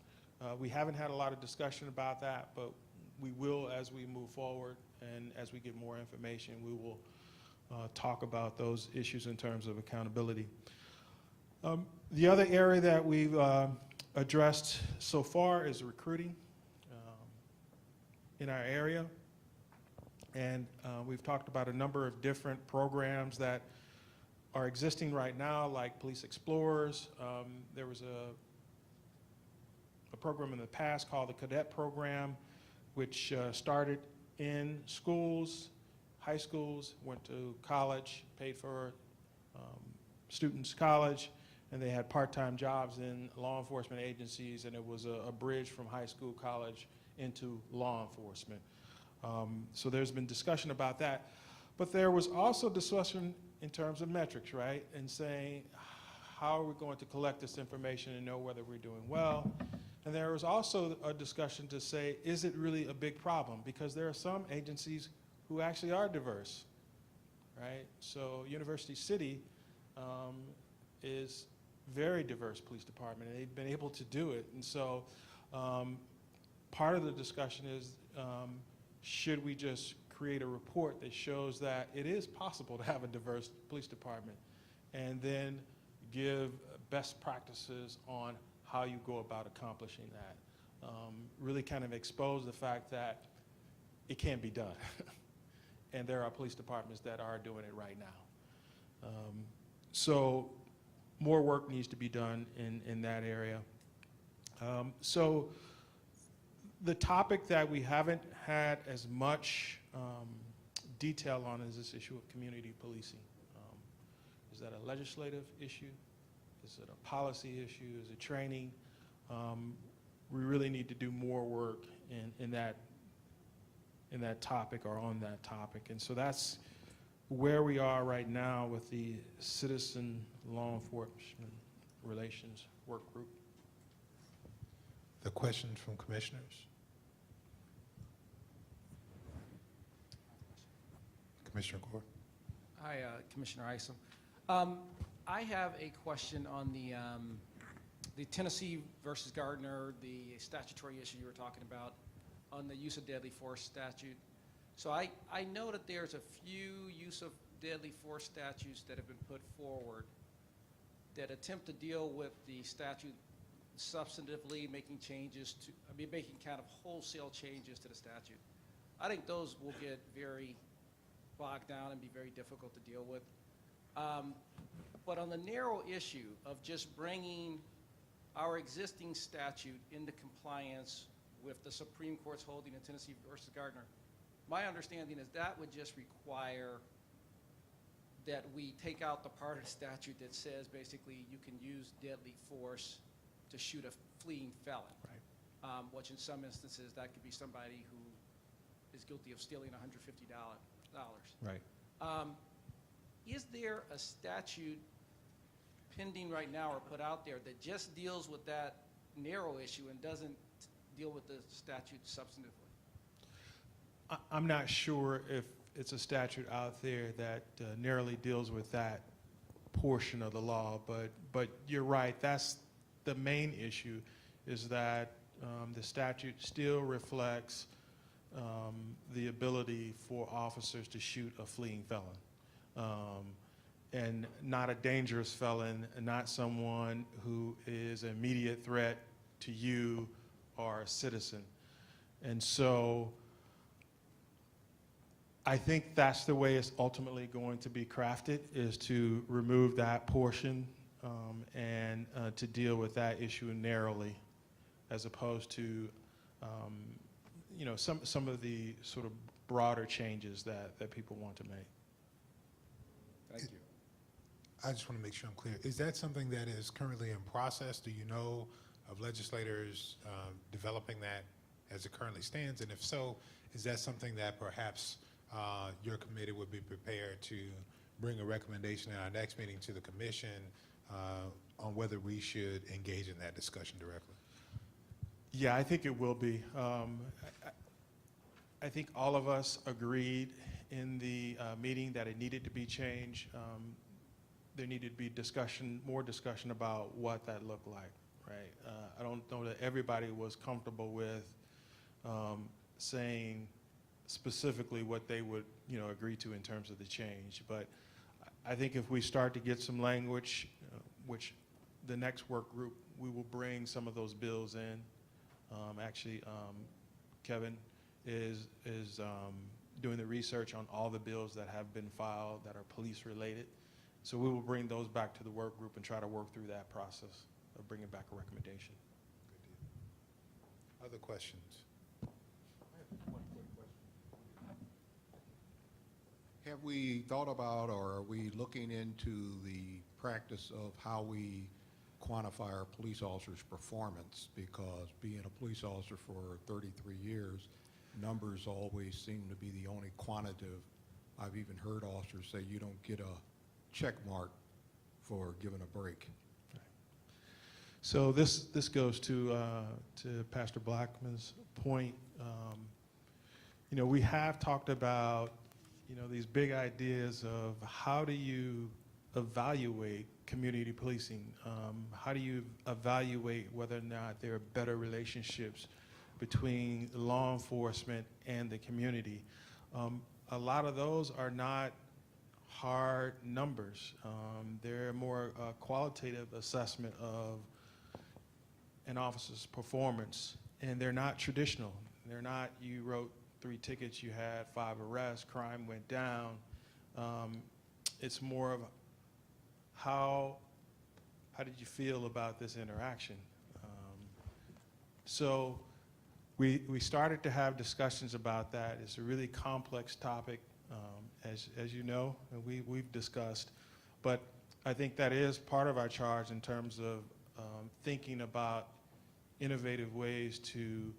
We haven't had a lot of discussion about that, but we will as we move forward and as we get more information, we will talk about those issues in terms of accountability. The other area that we've addressed so far is recruiting in our area. And we've talked about a number of different programs that are existing right now, like Police Explorers. There was a program in the past called the Cadet Program, which started in schools, high schools, went to college, paid for students' college, and they had part-time jobs in law enforcement agencies, and it was a bridge from high school, college, into law enforcement. So there's been discussion about that. But there was also discussion in terms of metrics, right? And saying, how are we going to collect this information and know whether we're doing well? And there was also a discussion to say, is it really a big problem? Because there are some agencies who actually are diverse, right? So University City is very diverse police department, and they've been able to do it. And so part of the discussion is, should we just create a report that shows that it is possible to have a diverse police department, and then give best practices on how you go about accomplishing that. Really kind of expose the fact that it can be done. And there are police departments that are doing it right now. So more work needs to be done in that area. So the topic that we haven't had as much detail on is this issue of community policing. Is that a legislative issue? Is it a policy issue? Is it training? We really need to do more work in that topic or on that topic. And so that's where we are right now with the Citizen Law Enforcement Relations Work Group. The questions from commissioners? Commissioner Gore. Hi, Commissioner Isom. I have a question on the Tennessee versus Gardner, the statutory issue you were talking about on the use of deadly force statute. So I know that there's a few use of deadly force statutes that have been put forward that attempt to deal with the statute substantively, making changes to, making kind of wholesale changes to the statute. I think those will get very bogged down and be very difficult to deal with. But on the narrow issue of just bringing our existing statute into compliance with the Supreme Court's holding in Tennessee versus Gardner, my understanding is that would just require that we take out the part of the statute that says basically you can use deadly force to shoot a fleeing felon. Right. Which in some instances that could be somebody who is guilty of stealing $150. Right. Is there a statute pending right now or put out there that just deals with that narrow issue and doesn't deal with the statute substantively? I'm not sure if it's a statute out there that narrowly deals with that portion of the law, but you're right. That's the main issue, is that the statute still reflects the ability for officers to shoot a fleeing felon. And not a dangerous felon, not someone who is an immediate threat to you or a citizen. And so I think that's the way it's ultimately going to be crafted, is to remove that portion and to deal with that issue narrowly, as opposed to some of the sort of broader changes that people want to make. Thank you. I just want to make sure I'm clear. Is that something that is currently in process? Do you know of legislators developing that as it currently stands? And if so, is that something that perhaps your committee would be prepared to bring a recommendation at our next meeting to the commission on whether we should engage in that discussion directly? Yeah, I think it will be. I think all of us agreed in the meeting that it needed to be changed. There needed to be more discussion about what that looked like, right? I don't know that everybody was comfortable with saying specifically what they would, agree to in terms of the change. But I think if we start to get some language, which the next work group, we will bring some of those bills in. Actually, Kevin is doing the research on all the bills that have been filed that are police related. So we will bring those back to the work group and try to work through that process of bringing back a recommendation. Other questions? Have we thought about, or are we looking into the practice of how we quantify our police officers' performance? Because being a police officer for 33 years, numbers always seem to be the only quantitative. I've even heard officers say you don't get a check mark for giving a break. So this goes to Pastor Blackman's point. We have talked about these big ideas of how do you evaluate community policing? How do you evaluate whether or not there are better relationships between law enforcement and the community? A lot of those are not hard numbers. They're more a qualitative assessment of an officer's performance, and they're not traditional. They're not, you wrote 3 tickets, you had 5 arrests, crime went down. It's more of how did you feel about this interaction? So we started to have discussions about that. It's a really complex topic, as you know, and we've discussed. But I think that is part of our charge in terms of thinking about innovative ways to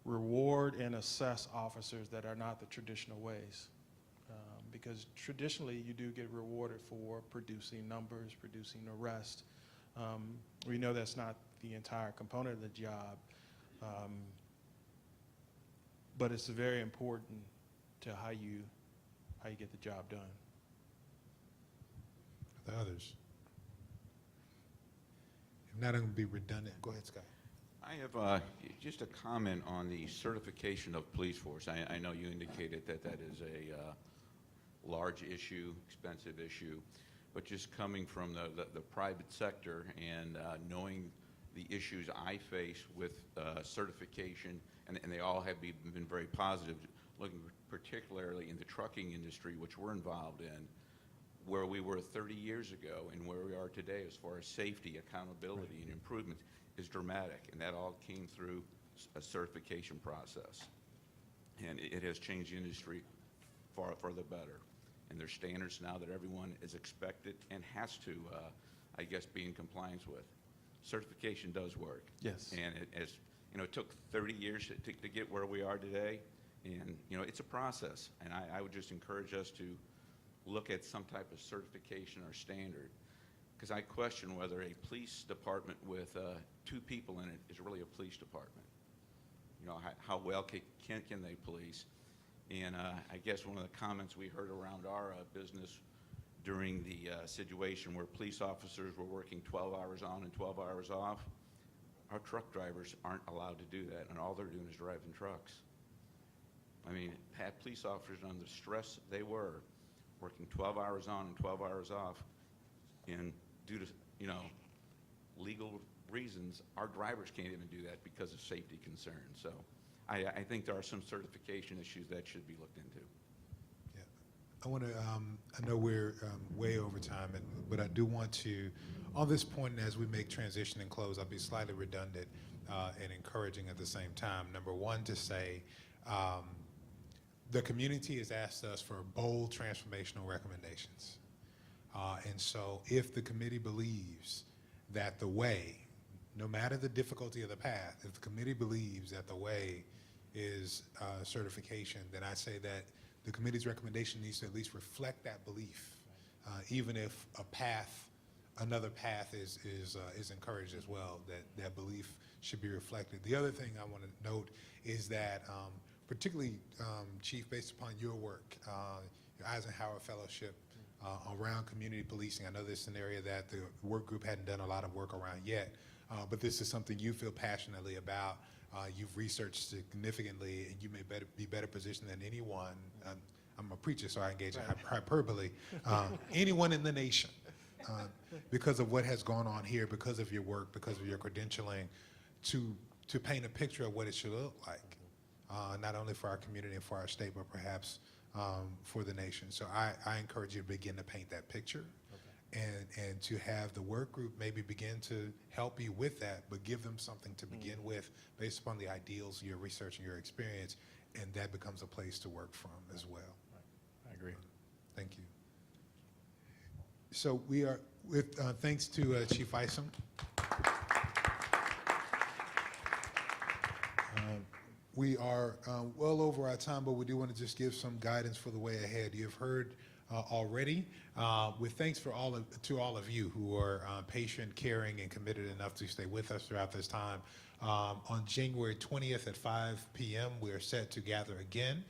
reward and assess officers that are not the traditional ways. Because traditionally you do get rewarded for producing numbers, producing arrests. We know that's not the entire component of the job, but it's very important to how you get the job done. The others? If not, I'm going to be redundant. Go ahead, Scott. I have just a comment on the certification of police force. I know you indicated that is a large issue, expensive issue, but just coming from the private sector and knowing the issues I face with certification, and they all have been very positive, looking particularly in the trucking industry, which we're involved in, where we were 30 years ago and where we are today as far as safety, accountability, and improvement is dramatic, and that all came through a certification process. And it has changed the industry for the better. And there's standards now that everyone is expected and has to, I guess, be in compliance with. Certification does work. Yes. And it took 30 years to get where we are today, and it's a process. And I would just encourage us to look at some type of certification or standard, because I question whether a police department with 2 people in it is really a police department. How well can they police? And I guess one of the comments we heard around our business during the situation where police officers were working 12 hours on and 12 hours off, our truck drivers aren't allowed to do that, and all they're doing is driving trucks. I mean, had police officers under the stress they were, working 12 hours on and 12 hours off, and due to legal reasons, our drivers can't even do that because of safety concerns. So I think there are some certification issues that should be looked into. Yeah, I want to. I know we're way over time, but I do want to, on this point, as we make transition and close, I'll be slightly redundant and encouraging at the same time. Number one, to say the community has asked us for bold transformational recommendations. And so if the committee believes that the way, no matter the difficulty of the path, if the committee believes that the way is certification, then I say that the committee's recommendation needs to at least reflect that belief, even if another path is encouraged as well, that belief should be reflected. The other thing I want to note is that particularly, Chief, based upon your work, your Eisenhower Fellowship, around community policing. I know this is an area that the work group hadn't done a lot of work around yet, but this is something you feel passionately about. You've researched significantly, and you may be better positioned than anyone. I'm a preacher, so I engage in hyperbole. Anyone in the nation, because of what has gone on here, because of your work, because of your credentialing, to paint a picture of what it should look like, not only for our community and for our state, but perhaps for the nation. So I encourage you to begin to paint that picture, and to have the work group maybe begin to help you with that, but give them something to begin with based upon the ideals, your research, and your experience, and that becomes a place to work from as well. I agree. Thank you. So we are, with thanks to Chief Isom. We are well over our time, but we do want to just give some guidance for the way ahead. You've heard already, with thanks to all of you who are patient, caring, and committed enough to stay with us throughout this time. On January 20th at 5 p.m., we are set to gather again,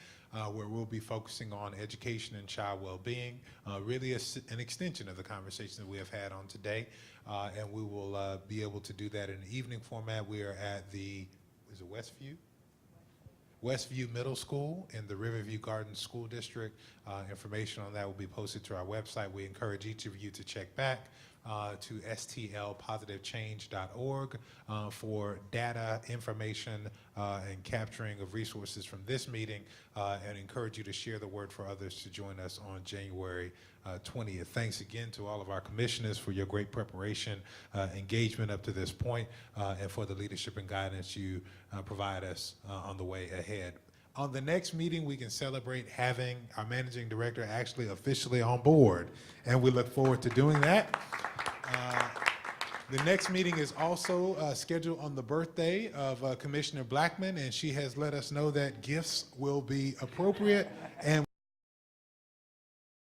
where we'll be focusing on education and child well-being, really an extension of the conversation that we have had on today, and we will be able to do that in an evening format. We are at the, is it Westview? Westview Middle School in the Riverview Gardens School District. Information on that will be posted to our website. We encourage each of you to check back to stlpositivechange.org for data, information, and capturing of resources from this meeting, and encourage you to share the word for others to join us on January 20th. Thanks again to all of our commissioners for your great preparation, engagement up to this point, and for the leadership and guidance you provide us on the way ahead. On the next meeting, we can celebrate having our managing director actually officially on board, and we look forward to doing that. The next meeting is also scheduled on the birthday of Commissioner Blackman, and she has let us know that gifts will be appropriate and